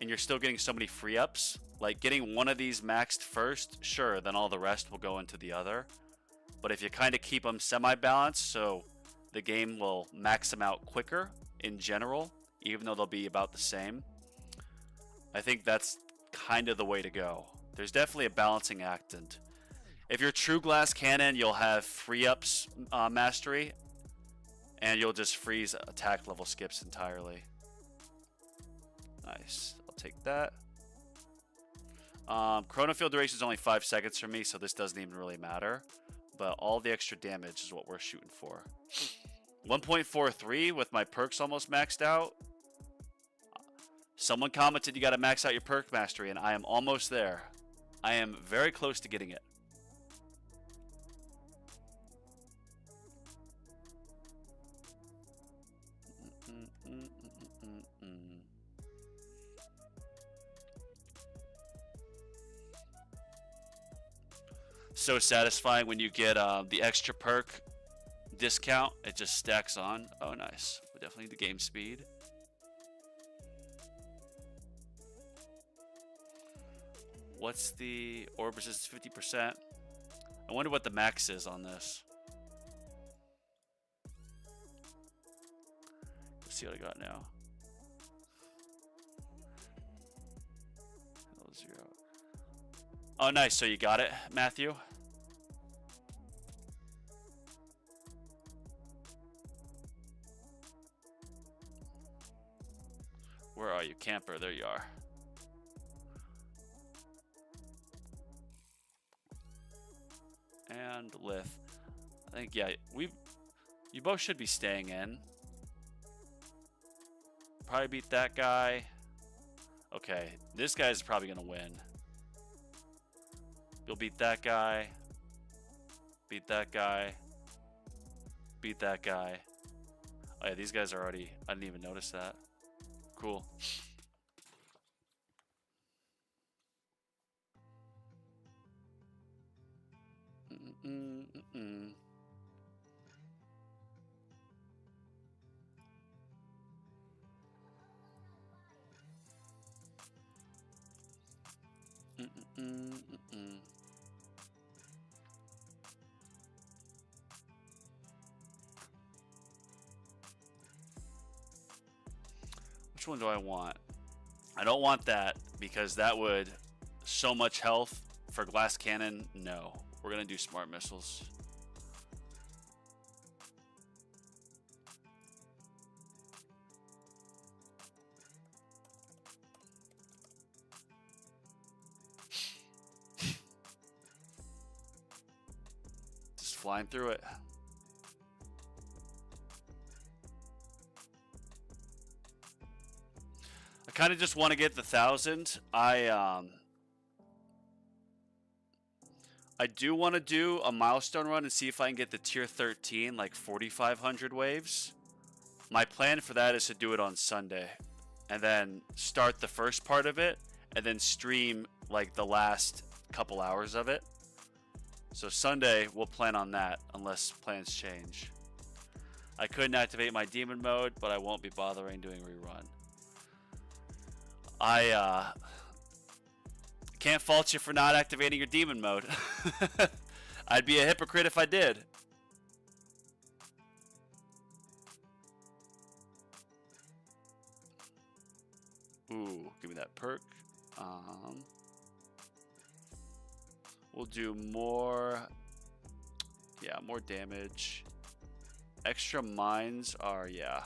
and you're still getting so many free ups, like getting one of these maxed first, sure, then all the rest will go into the other. But if you kind of keep them semi-balanced, so the game will max them out quicker in general, even though they'll be about the same, I think that's kind of the way to go. There's definitely a balancing act, and if you're true glass cannon, you'll have free ups mastery, and you'll just freeze attack level skips entirely. Nice, I'll take that. Chronofield duration is only 5 seconds for me, so this doesn't even really matter. But all the extra damage is what we're shooting for. 1.43 with my perks almost maxed out. Someone commented you got to max out your perk mastery, and I am almost there. I am very close to getting it. So satisfying when you get the extra perk discount. It just stacks on. Oh, nice. We definitely need the game speed. What's the orb resistance? 50%. I wonder what the max is on this. Let's see what I got now. Zero. Oh, nice. So you got it, Matthew? Where are you, camper? There you are. And Lith. I think, yeah, you both should be staying in. Probably beat that guy. Okay, this guy's probably gonna win. You'll beat that guy. Beat that guy. Beat that guy. Oh yeah, these guys are already, I didn't even notice that. Cool. which one do I want? I don't want that because that would so much health for glass cannon. No, we're gonna do smart missiles. Just flying through it. I kind of just want to get the 1,000. I do want to do a milestone run and see if I can get the tier 13, like 4,500 waves. My plan for that is to do it on Sunday and then start the first part of it and then stream like the last couple hours of it. So Sunday we'll plan on that unless plans change. I couldn't activate my demon mode, but I won't be bothering doing rerun. I can't fault you for not activating your demon mode. I'd be a hypocrite if I did. Ooh, give me that perk. We'll do more. Yeah, more damage. Extra mines are, yeah.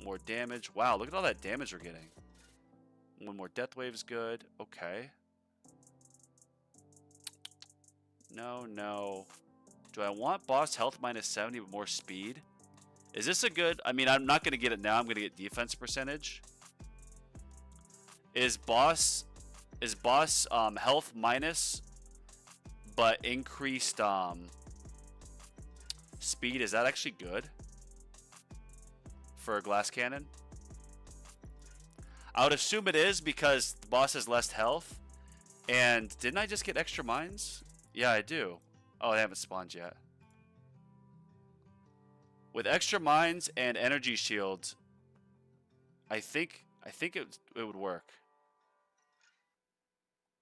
More damage. Wow, look at all that damage we're getting. One more death wave is good. Okay. No, no. Do I want boss health minus 70 but more speed? Is this a good... I mean, I'm not going to get it now. I'm going to get defense percentage. Is boss health minus but increased speed? Is that actually good for a glass cannon? I would assume it is because the boss has less health. And didn't I just get extra mines? Yeah, I do. Oh, they haven't spawned yet. With extra mines and energy shields, I think it would work.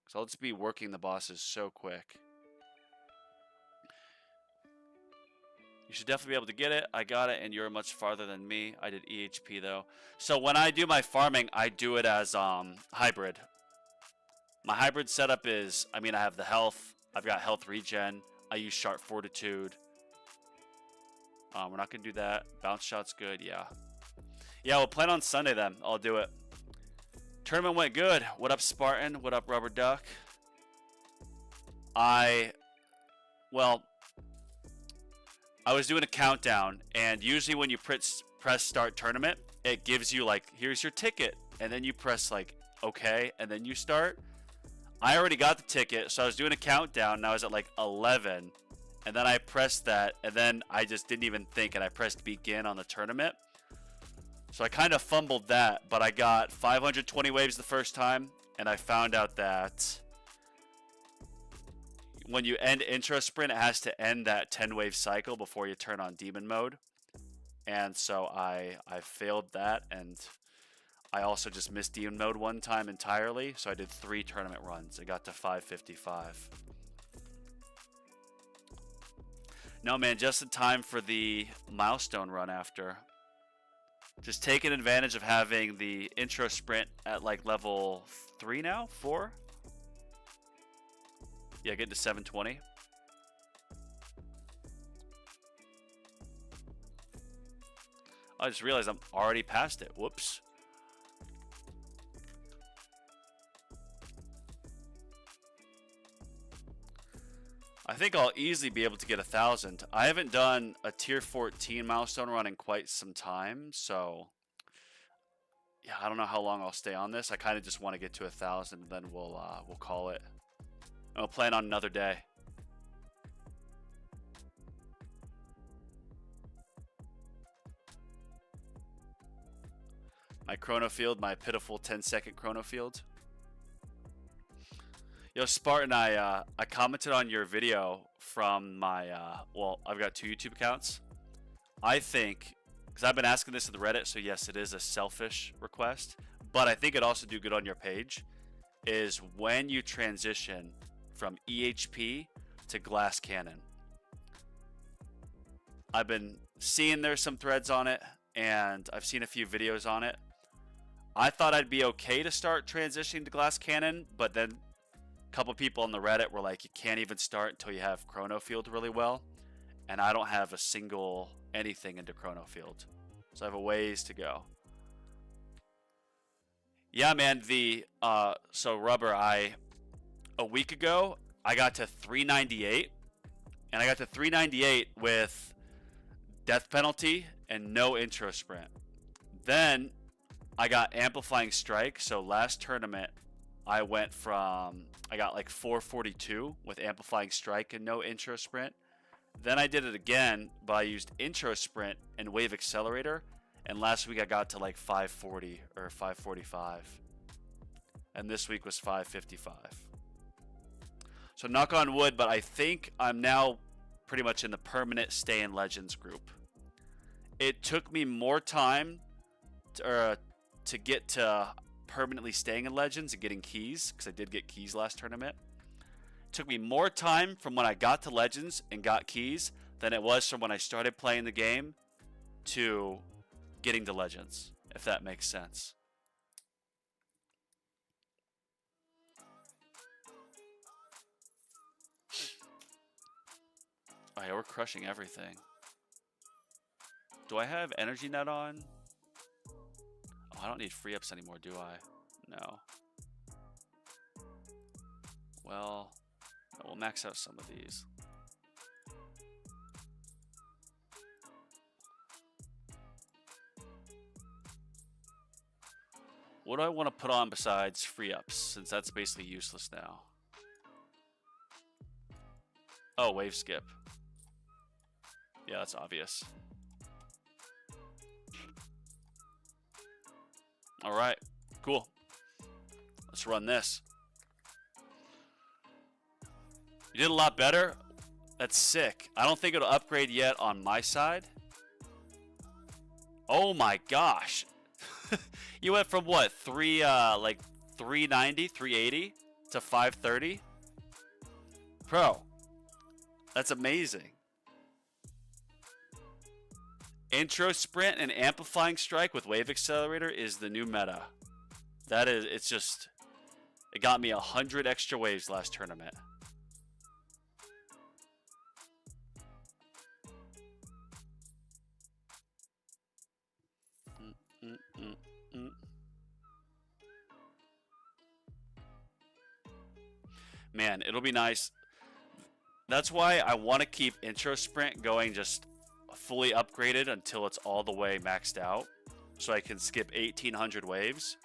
So I'll just be working the bosses so quick. You should definitely be able to get it. I got it, and you're much farther than me. I did EHP, though. So when I do my farming, I do it as hybrid. My hybrid setup is, I mean, I have the health. I've got health regen. I use sharp fortitude. We're not going to do that. Bounce shot's good, yeah. Yeah, we'll plan on Sunday, then. I'll do it. Tournament went good. What up, Spartan? What up, Rubber Duck? Well... I was doing a countdown, and usually when you press start tournament, it gives you like, here's your ticket, and then you press like, okay, and then you start. I already got the ticket, so I was doing a countdown, and I was at like 11, and then I pressed that, and then I just didn't even think, and I pressed begin on the tournament. So I kind of fumbled that, but I got 520 waves the first time, and I found out that when you end intro sprint, it has to end that 10 wave cycle before you turn on demon mode. And so I failed that, and I also just missed demon mode one time entirely. So I did 3 tournament runs. I got to 555. No, man, just in time for the milestone run after. Just taking advantage of having the intro sprint at like level 3 now? 4? Yeah, get to 720. I just realized I'm already past it. Whoops. I think I'll easily be able to get 1,000. I haven't done a tier 14 milestone run in quite some time, so yeah, I don't know how long I'll stay on this. I kind of just want to get to 1,000, and then we'll call it. I'll plan on another day. My chrono field, my pitiful 10-second chrono field. Yo, Spartan, I commented on your video from my, well, I've got 2 YouTube accounts. I think, because I've been asking this in the Reddit, so yes, it is a selfish request, but I think it'd also do good on your page, is when you transition from EHP to glass cannon. I've been seeing there's some threads on it, and I've seen a few videos on it. I thought I'd be okay to start transitioning to Glass Cannon, but then a couple people on the Reddit were like, you can't even start until you have Chrono Field really well. And I don't have a single anything into Chrono Field. So I have a ways to go. Yeah, man, so Rubber, a week ago, I got to 398, and I got to 398 with Death Penalty and no intro sprint. Then I got Amplifying Strike, so last tournament, I got like 442 with Amplifying Strike and no intro sprint. Then I did it again, but I used intro sprint and wave accelerator, and last week I got to like 540 or 545, and this week was 555. So knock on wood, but I think I'm now pretty much in the permanent stay in Legends group. It took me more time to get to permanently staying in Legends and getting keys, because I did get keys last tournament. Took me more time from when I got to Legends and got keys than it was from when I started playing the game to getting to Legends, if that makes sense. Oh yeah, we're crushing everything. Do I have Energy Net on? Oh, I don't need free ups anymore, do I? No. Well, we'll max out some of these. What do I want to put on besides free ups, since that's basically useless now? Oh, wave skip. Yeah, that's obvious. All right, cool. Let's run this. You did a lot better. That's sick. I don't think it'll upgrade yet on my side. Oh my gosh. You went from what? Like 390, 380 to 530? Bro, that's amazing. Intro sprint and amplifying strike with wave accelerator is the new meta. That is, it's just, it got me 100 extra waves last tournament. Man, it'll be nice. That's why I want to keep intro sprint going just fully upgraded until it's all the way maxed out, so I can skip 1800 waves.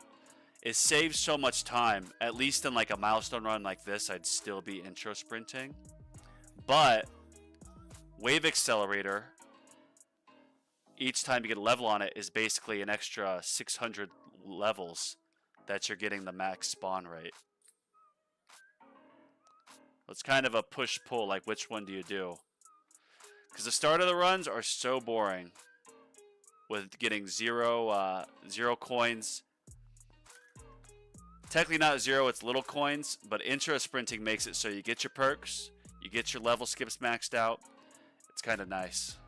It saves so much time. At least in like a milestone run like this, I'd still be intro sprinting. But wave accelerator, each time you get a level on it, is basically an extra 600 levels that you're getting the max spawn rate. It's kind of a push-pull, like which one do you do? Because the start of the runs are so boring with getting zero coins. Technically not zero, it's little coins, but intro sprinting makes it so you get your perks, you get your level skips maxed out. It's kind of nice.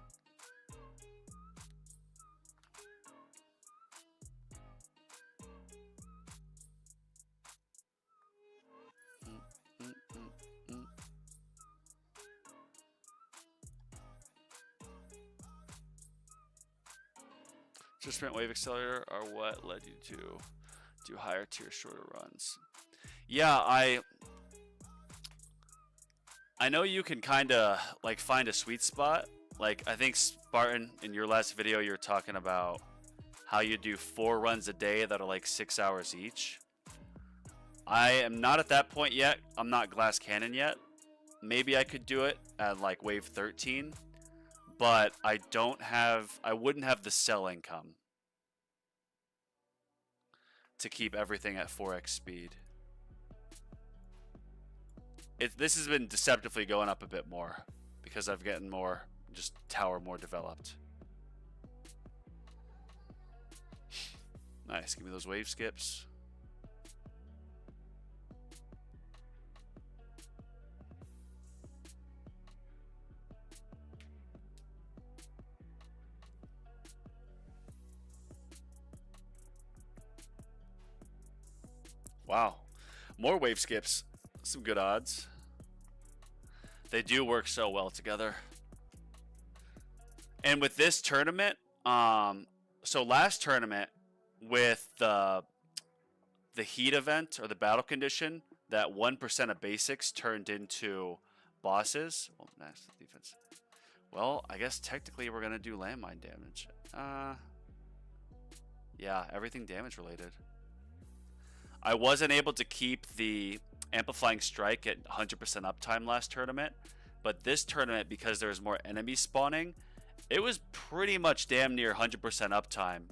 So sprint wave accelerator are what led you to do higher tier shorter runs. Yeah, I know you can kind of like find a sweet spot. Like I think Spartan, in your last video, you were talking about how you do 4 runs a day that are like 6 hours each. I am not at that point yet. I'm not Glass Cannon yet. Maybe I could do it at like wave 13. But I wouldn't have the sell income to keep everything at 4x speed. This has been deceptively going up a bit more because I've gotten more, just tower more developed. Nice, give me those wave skips. Wow. More wave skips. Some good odds. They do work so well together. And with this tournament, so last tournament with the heat event or the battle condition, that 1% of basics turned into bosses. Well, nice defense. Well, I guess technically we're gonna do landmine damage. Yeah, everything damage related. I wasn't able to keep the amplifying strike at 100% uptime last tournament, but this tournament, because there's more enemies spawning, it was pretty much damn near 100% uptime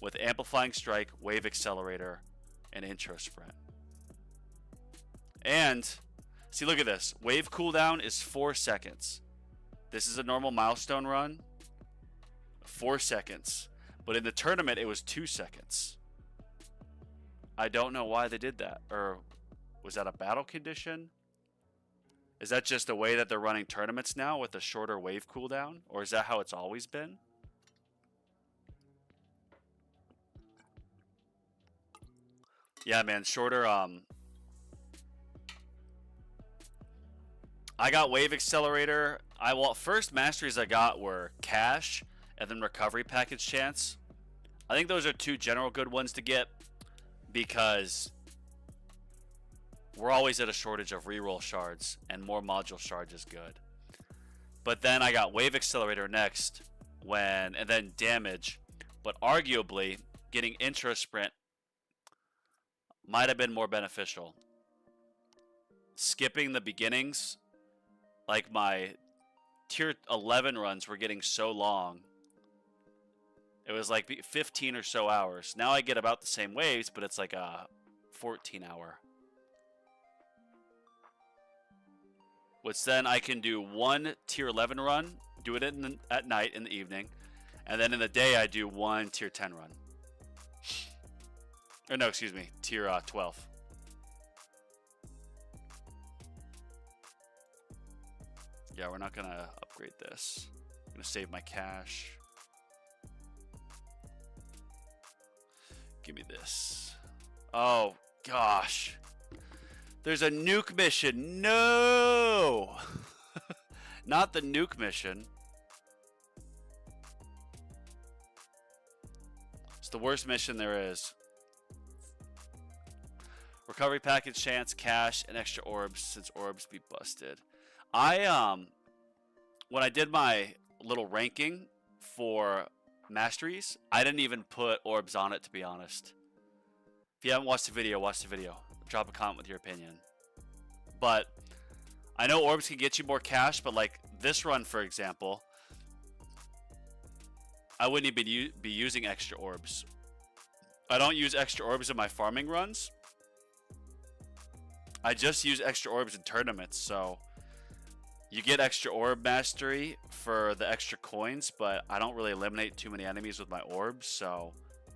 with amplifying strike, wave accelerator, and intro sprint. And see, look at this. Wave cooldown is 4 seconds. This is a normal milestone run. 4 seconds. But in the tournament, it was 2 seconds. I don't know why they did that. Or was that a battle condition? Is that just the way that they're running tournaments now with a shorter wave cooldown? Or is that how it's always been? Yeah, man, shorter. I got wave accelerator. First masteries I got were cash and then recovery package chance. I think those are 2 general good ones to get because we're always at a shortage of reroll shards and more module shards is good. But then I got wave accelerator next and then damage, but arguably getting intro sprint might have been more beneficial. Skipping the beginnings, like my tier 11 runs were getting so long. It was like 15 or so hours. Now I get about the same waves, but it's like a 14 hour. Which then I can do 1 tier 11 run, do it at night in the evening, and then in the day I do 1 tier 10 run. Or no, excuse me, tier 12. Yeah, we're not gonna upgrade this. I'm gonna save my cash. Give me this. Oh, gosh. There's a nuke mission. No! Not the nuke mission. It's the worst mission there is. Recovery package chance, cash, and extra orbs since orbs be busted. When I did my little ranking for masteries, I didn't even put orbs on it, to be honest. If you haven't watched the video, watch the video. Drop a comment with your opinion. But I know orbs can get you more cash, but like this run, for example, I wouldn't even be using extra orbs. I don't use extra orbs in my farming runs. I just use extra orbs in tournaments, so you get extra orb mastery for the extra coins, but I don't really eliminate too many enemies with my orbs, so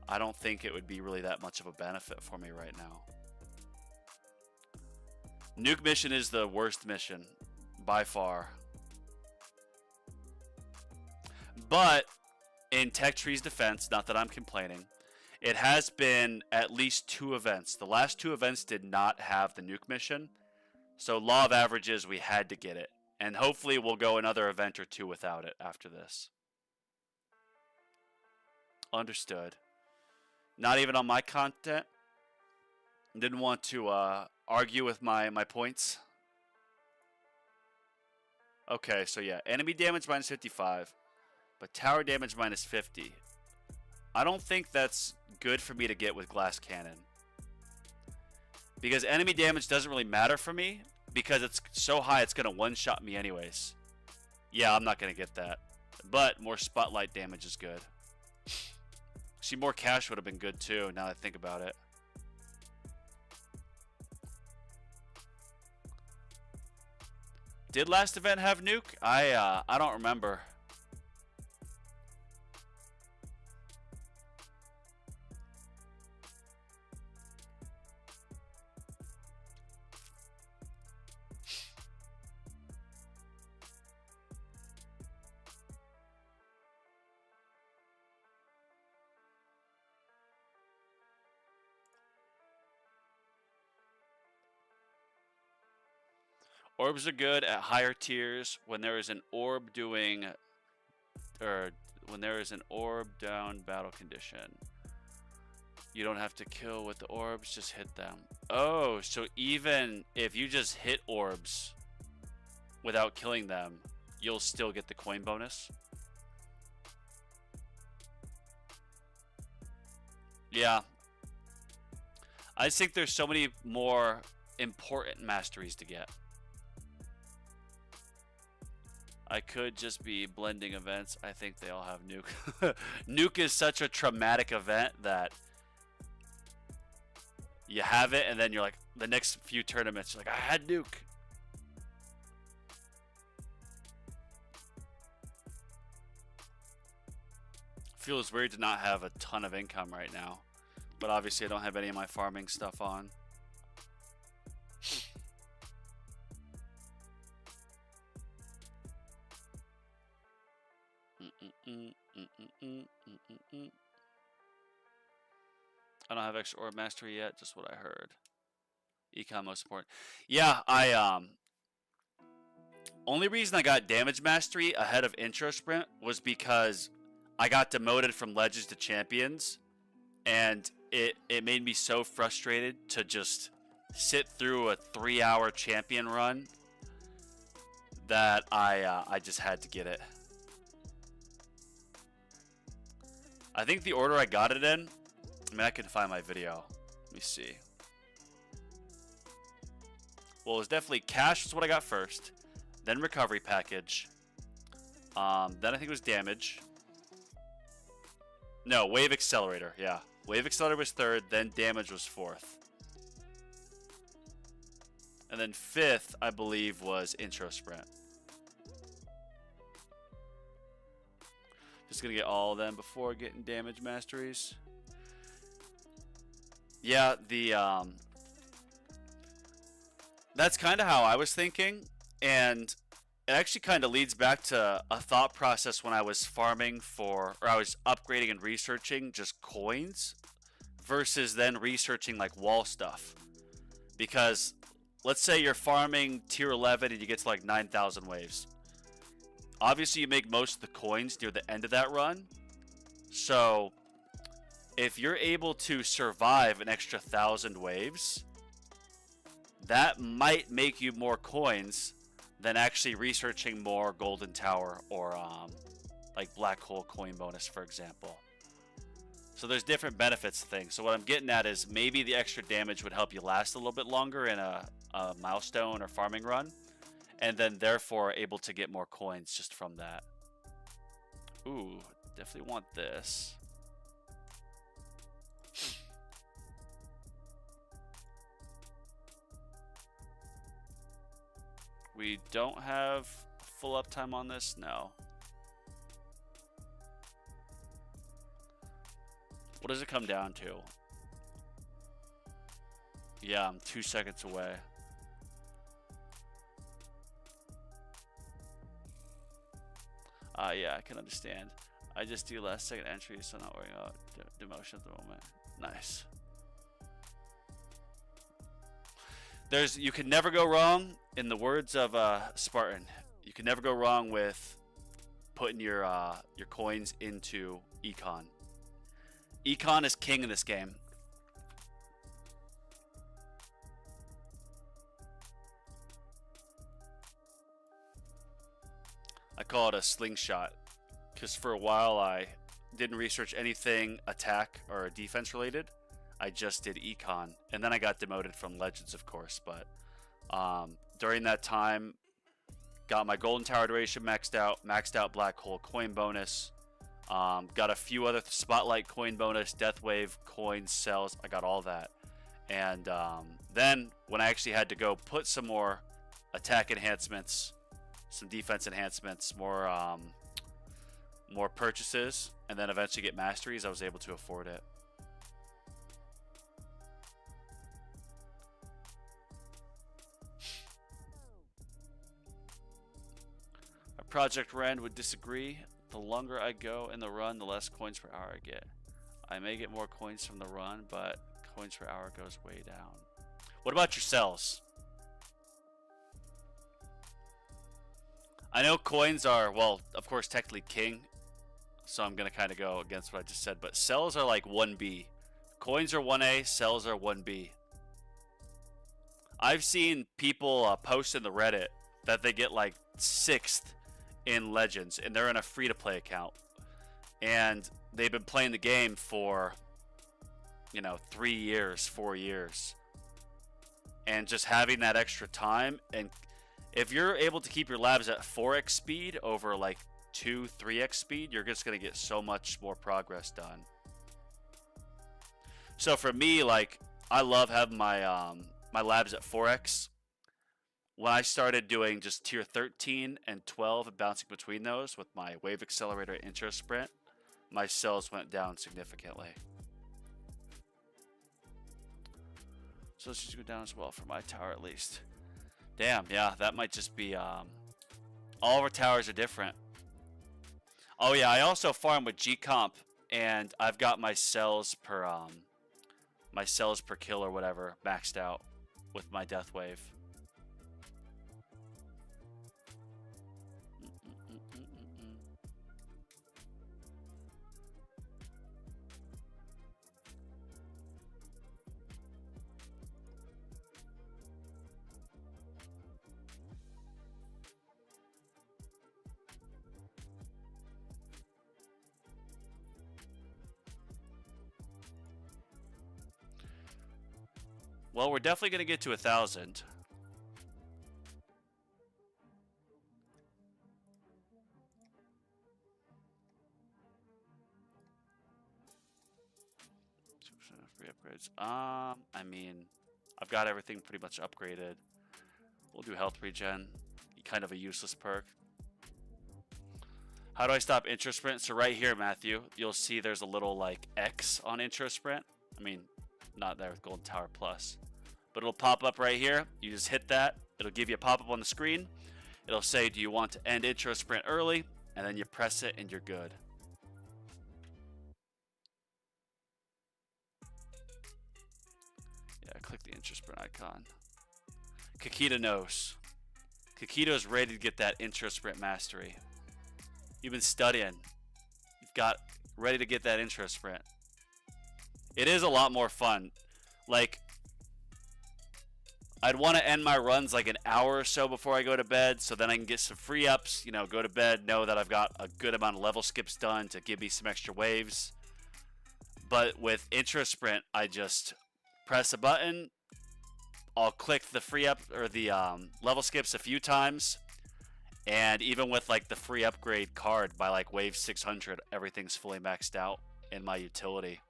I don't think it would be really that much of a benefit for me right now. Nuke mission is the worst mission by far. But in Tech Tree's defense, not that I'm complaining, it has been at least 2 events. The last 2 events did not have the nuke mission. So law of averages, we had to get it. And hopefully we'll go another event or 2 without it after this. Understood. Not even on my content. Didn't want to argue with my points. Okay, so yeah, enemy damage minus 55, but tower damage minus 50. I don't think that's good for me to get with glass cannon. Because enemy damage doesn't really matter for me, because it's so high it's going to one-shot me anyways. Yeah, I'm not going to get that. But more spotlight damage is good. See, more cash would have been good too, now that I think about it. Did last event have nuke? I don't remember. Orbs are good at higher tiers when there is an orb doing, or when there is an orb down battle condition. You don't have to kill with the orbs, just hit them. Oh, so even if you just hit orbs without killing them, you'll still get the coin bonus. Yeah. I just think there's so many more important masteries to get. I could just be blending events. I think they all have nuke. Nuke is such a traumatic event that you have it and then you're like, the next few tournaments, you're like, I had nuke. Feels weird to not have a ton of income right now. But obviously I don't have any of my farming stuff on. I don't have extra orb mastery yet, just what I heard. Econ most important. Yeah, only reason I got damage mastery ahead of intro sprint was because I got demoted from legends to champions, and it made me so frustrated to just sit through a 3-hour champion run that I just had to get it. I think the order I got it in, I mean, I can find my video. Let me see. Well, it was definitely cash was what I got first, then recovery package, then I think it was damage. No, wave accelerator, yeah. Wave accelerator was third, then damage was fourth. And then fifth, I believe, was intro sprint. Just gonna get all of them before getting damage masteries. Yeah, that's kind of how I was thinking, and it actually kind of leads back to a thought process when I was farming for, or I was upgrading and researching just coins versus then researching like wall stuff. Because let's say you're farming tier 11 and you get to like 9,000 waves. Obviously you make most of the coins near the end of that run. So if you're able to survive an extra 1,000 waves, that might make you more coins than actually researching more golden tower or like black hole coin bonus, for example. So there's different benefits to things. So what I'm getting at is maybe the extra damage would help you last a little bit longer in a milestone or farming run, and then therefore able to get more coins just from that. Ooh, definitely want this. We don't have full uptime on this? No. What does it come down to? Yeah, I'm 2 seconds away. Yeah, I can understand. I just do last second entry, so not worrying about demotion at the moment. Nice. You can never go wrong, in the words of Spartan. You can never go wrong with putting your coins into econ. Econ is king in this game. I call it a slingshot, because for a while I didn't research anything attack or defense related. I just did econ, and then I got demoted from legends, of course. But during that time, got my golden tower duration maxed out black hole coin bonus, got a few other spotlight coin bonus, death wave coins, cells. I got all that, and then when I actually had to go put some more attack enhancements, some defense enhancements, more purchases, and then eventually get masteries, I was able to afford it. Project Ren would disagree. The longer I go in the run, the less coins per hour I get. I may get more coins from the run, but coins per hour goes way down. What about your cells? I know coins are, well, of course, technically king, so I'm going to kind of go against what I just said, but cells are like 1B. Coins are 1A, cells are 1B. I've seen people post in the Reddit that they get like 6th in Legends, and they're in a free-to-play account. And they've been playing the game for, 3 years, 4 years. And just having that extra time, and if you're able to keep your labs at 4x speed over like 2-3x speed, you're just going to get so much more progress done. So for me, like, I love having my my labs at 4x. When I started doing just tier 13 and 12 and bouncing between those with my wave accelerator and intro sprint, my cells went down significantly. So let's just go down as well for my tower at least. Damn, yeah, that might just be all of our towers are different. Oh yeah, I also farm with G-Comp, and I've got my cells per kill or whatever maxed out with my death wave. Well, we're definitely going to get to 1,000. Free upgrades. I mean, I've got everything pretty much upgraded. We'll do health regen. Kind of a useless perk. How do I stop intro sprint? So right here, Matthew, you'll see there's a little like X on intro sprint. I mean, not there with Golden Tower Plus, but it'll pop up right here. You just hit that. It'll give you a pop-up on the screen. It'll say, do you want to end intro sprint early? And then you press it and you're good. Yeah, click the intro sprint icon. Kakita knows. Kakita's ready to get that intro sprint mastery. You've been studying. You've got ready to get that intro sprint. It is a lot more fun. Like, I'd want to end my runs like an hour or so before I go to bed, so then I can get some free ups, go to bed, know that I've got a good amount of level skips done to give me some extra waves. But with intro sprint, I just press a button, I'll click the free up or the level skips a few times, and even with like the free upgrade card by like wave 600, everything's fully maxed out in my utility.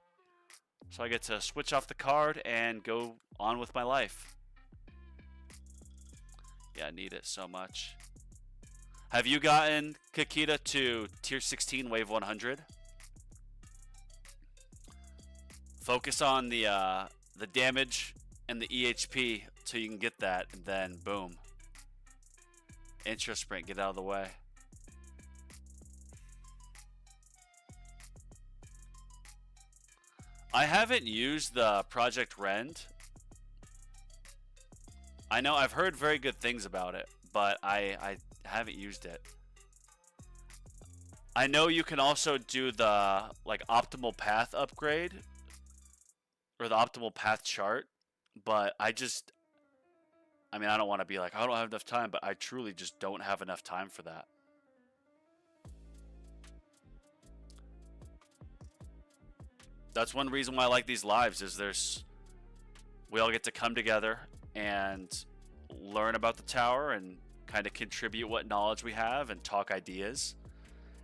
So I get to switch off the card and go on with my life. Yeah, I need it so much. Have you gotten Kakita to tier 16 wave 100? Focus on the damage and the EHP till you can get that, and then boom. Intro sprint, get out of the way. I haven't used the Project Rend. I know I've heard very good things about it, but I haven't used it. I know you can also do the like optimal path upgrade or the optimal path chart, but I don't want to be like, I don't have enough time, but I truly just don't have enough time for that. That's one reason why I like these lives is we all get to come together and learn about the tower and kind of contribute what knowledge we have and talk ideas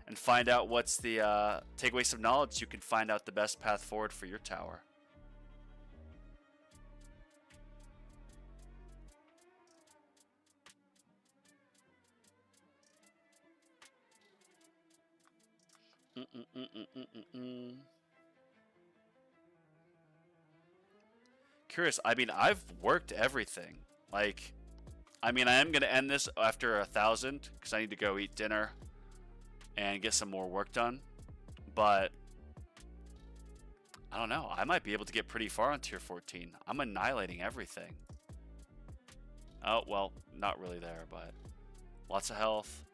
and find out what's the take away some knowledge so you can find out the best path forward for your tower. Curious. I mean, I've worked everything. Like, I mean, I am going to end this after 1,000 because I need to go eat dinner and get some more work done. But I don't know. I might be able to get pretty far on tier 14. I'm annihilating everything. Oh, well, not really there, but lots of health.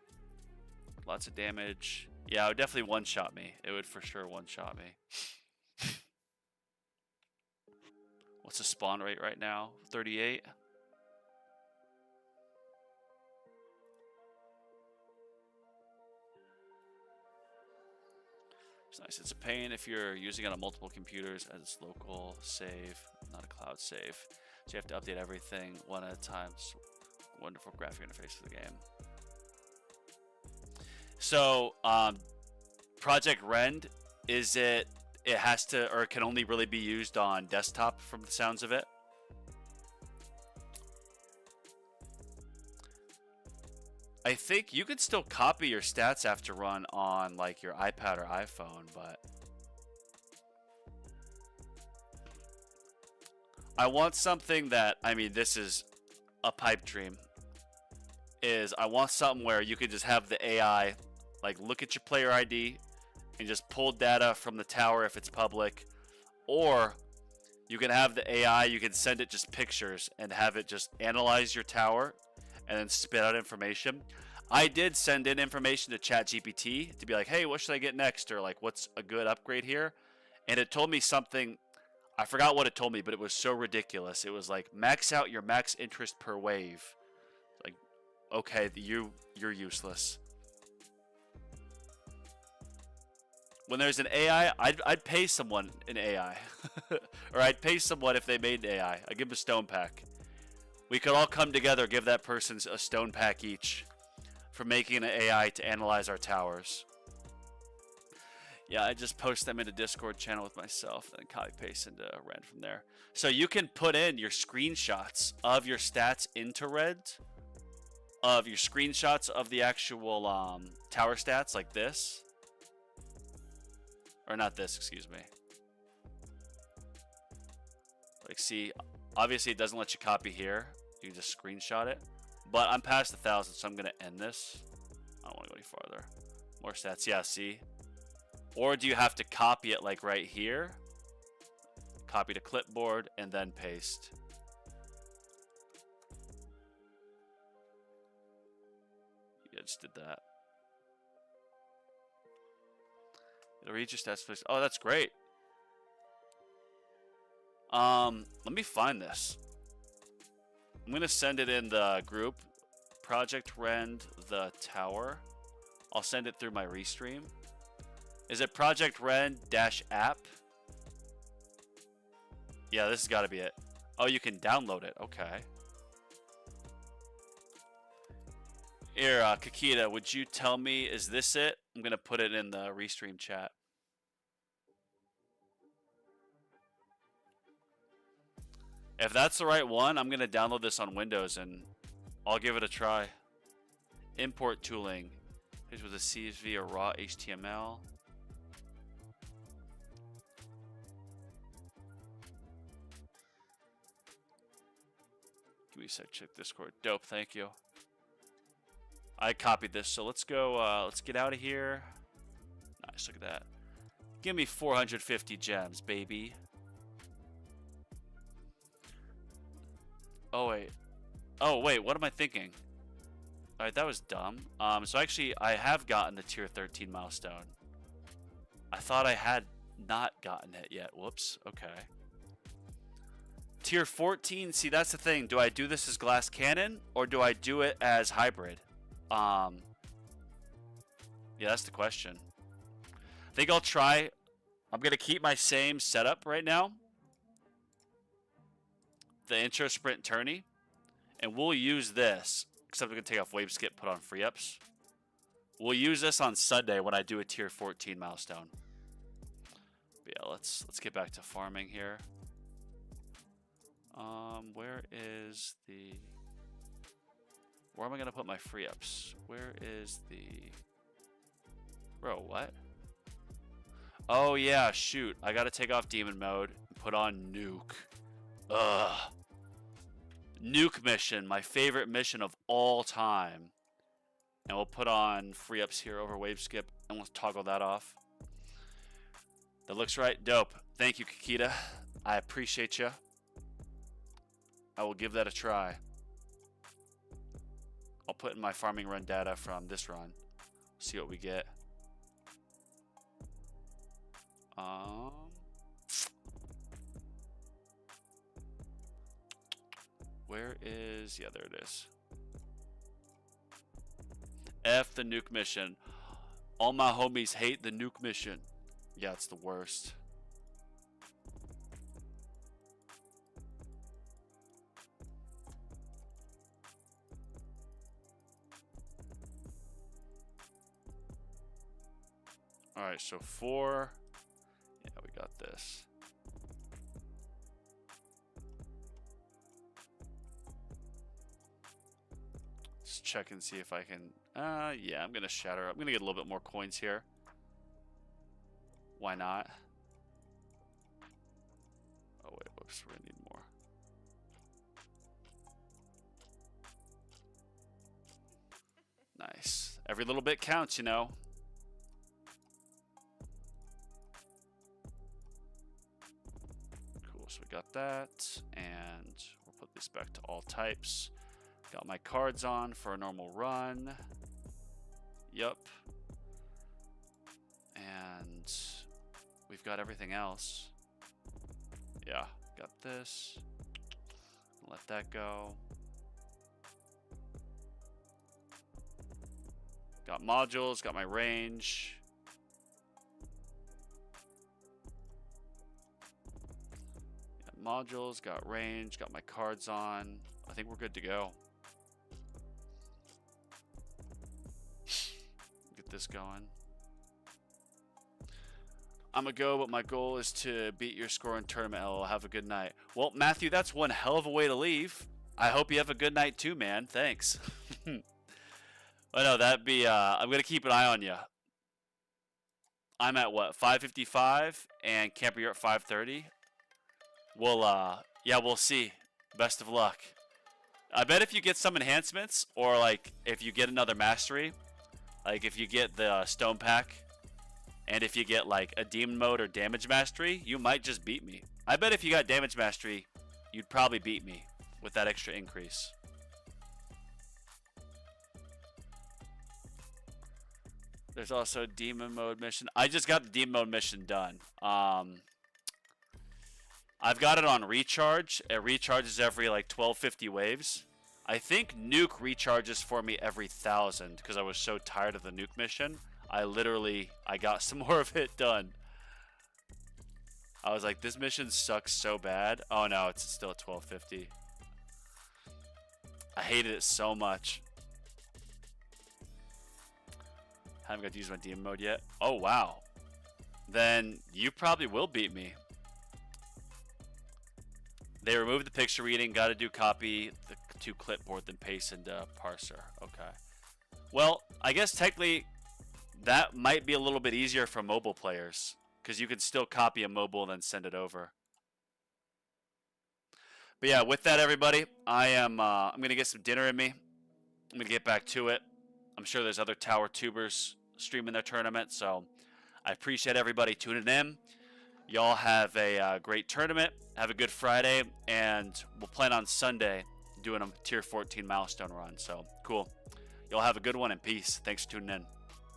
lots of damage. Yeah, it would definitely one-shot me. It would for sure one-shot me. What's the spawn rate right now? 38. It's nice. It's a pain if you're using it on multiple computers as it's local save, not a cloud save. So you have to update everything one at a time. It's a wonderful graphic interface for the game. So, Project Rend, is it has to, or it can only really be used on desktop from the sounds of it? I think you could still copy your stats after run on like your iPad or iPhone, but I want something that, I mean, this is a pipe dream, is I want something where you could just have the AI like look at your player ID and just pull data from the tower if it's public, or you can have the AI, you can send it just pictures and have it just analyze your tower and then spit out information. I did send in information to ChatGPT to be like, hey, what should I get next? Or like, what's a good upgrade here? And it told me something, I forgot what it told me, but it was so ridiculous. It was like, max out your max interest per wave. Like, okay, you're useless. When there's an AI, I'd pay someone an AI. Or I'd pay someone if they made an AI. I'd give them a stone pack. We could all come together, give that person a stone pack each for making an AI to analyze our towers. Yeah, I just post them in a Discord channel with myself and then copy paste into Rend from there. So you can put in your screenshots of your stats into Rend, of your screenshots of the actual tower stats like this. Or not this, excuse me. Like, see, obviously it doesn't let you copy here. You can just screenshot it. But I'm past 1,000, so I'm going to end this. I don't want to go any farther. More stats. Yeah, see? Or do you have to copy it like right here? Copy to clipboard and then paste. Yeah, just did that. It'll read your stats, please. Oh, that's great. Let me find this. I'm gonna send it in the group. Project Rend the tower. I'll send it through my Restream. Is it Project Rend-app? Yeah, this has got to be it. Oh, you can download it. Okay. Here, Kakita, would you tell me, is this it? I'm going to put it in the Restream chat. If that's the right one, I'm going to download this on Windows and I'll give it a try. Import tooling. Here's with a CSV or raw HTML. Give me a sec, check Discord. Dope, thank you. I copied this, so let's go, let's get out of here. Nice, look at that. Give me 450 gems, baby. Oh, wait. Oh, wait, what am I thinking? Alright, that was dumb. So actually, I have gotten the tier 13 milestone. I thought I had not gotten it yet. Whoops, okay. Tier 14, see, that's the thing. Do I do this as glass cannon, or do I do it as hybrid? Yeah, that's the question. I think I'll try. I'm going to keep my same setup right now. The intro, sprint, tourney. And we'll use this. Except we're going to take off wave skip, put on free ups. We'll use this on Sunday when I do a tier 14 milestone. But yeah, let's get back to farming here. Where is the... Where am I going to put my free ups? Where is the... Bro, what? Oh, yeah, shoot. I got to take off demon mode and put on nuke. Ugh. Nuke mission, my favorite mission of all time. And we'll put on free ups here over wave skip and we'll toggle that off. That looks right. Dope. Thank you, Kakita. I appreciate you. I will give that a try. I'll put in my farming run data from this run. See what we get. Where is... Yeah, there it is. F the nuke mission. All my homies hate the nuke mission. Yeah, it's the worst. Alright, so 4. Yeah, we got this. Let's check and see if I can... yeah, I'm going to shatter. I'm going to get a little bit more coins here. Why not? Oh, wait, whoops, we're going to need more. Nice. Every little bit counts, you know. Cool, so we got that. And we'll put this back to all types. Got my cards on for a normal run. Yup. And we've got everything else. Yeah, got this. Let that go. Got modules, got my range. Got modules, got range, got my cards on. I think we're good to go. Get this going. I'm gonna go, but my goal is to beat your score in tournament. LOL. Have a good night. Well, Matthew, that's one hell of a way to leave. I hope you have a good night too, man. Thanks. Oh no, that'd be. I'm gonna keep an eye on you. I'm at what, 5:55, and Camper, you're at 5:30. We'll yeah, we'll see. Best of luck. I bet if you get some enhancements, or like if you get another mastery, like if you get the stone pack, and if you get like a demon mode or damage mastery, you might just beat me. I bet if you got damage mastery, you'd probably beat me with that extra increase. There's also a demon mode mission. I just got the demon mode mission done. I've got it on recharge. It recharges every like 1250 waves. I think nuke recharges for me every 1000 because I was so tired of the nuke mission. I got some more of it done. I was like, this mission sucks so bad. Oh no, it's still at 1250. I hated it so much. Haven't got to use my demon mode yet. Oh wow. Then you probably will beat me. They removed the picture reading. Got to do copy to clipboard, then paste into parser. Okay. Well, I guess technically that might be a little bit easier for mobile players because you can still copy a mobile and then send it over. But yeah, with that, everybody, I'm gonna get some dinner in me. I'm gonna get back to it. I'm sure there's other tower tubers streaming their tournament, so I appreciate everybody tuning in. Y'all have a great tournament. Have a good Friday, and we'll plan on Sunday doing a tier 14 milestone run. So cool. Y'all have a good one, and peace. Thanks for tuning in.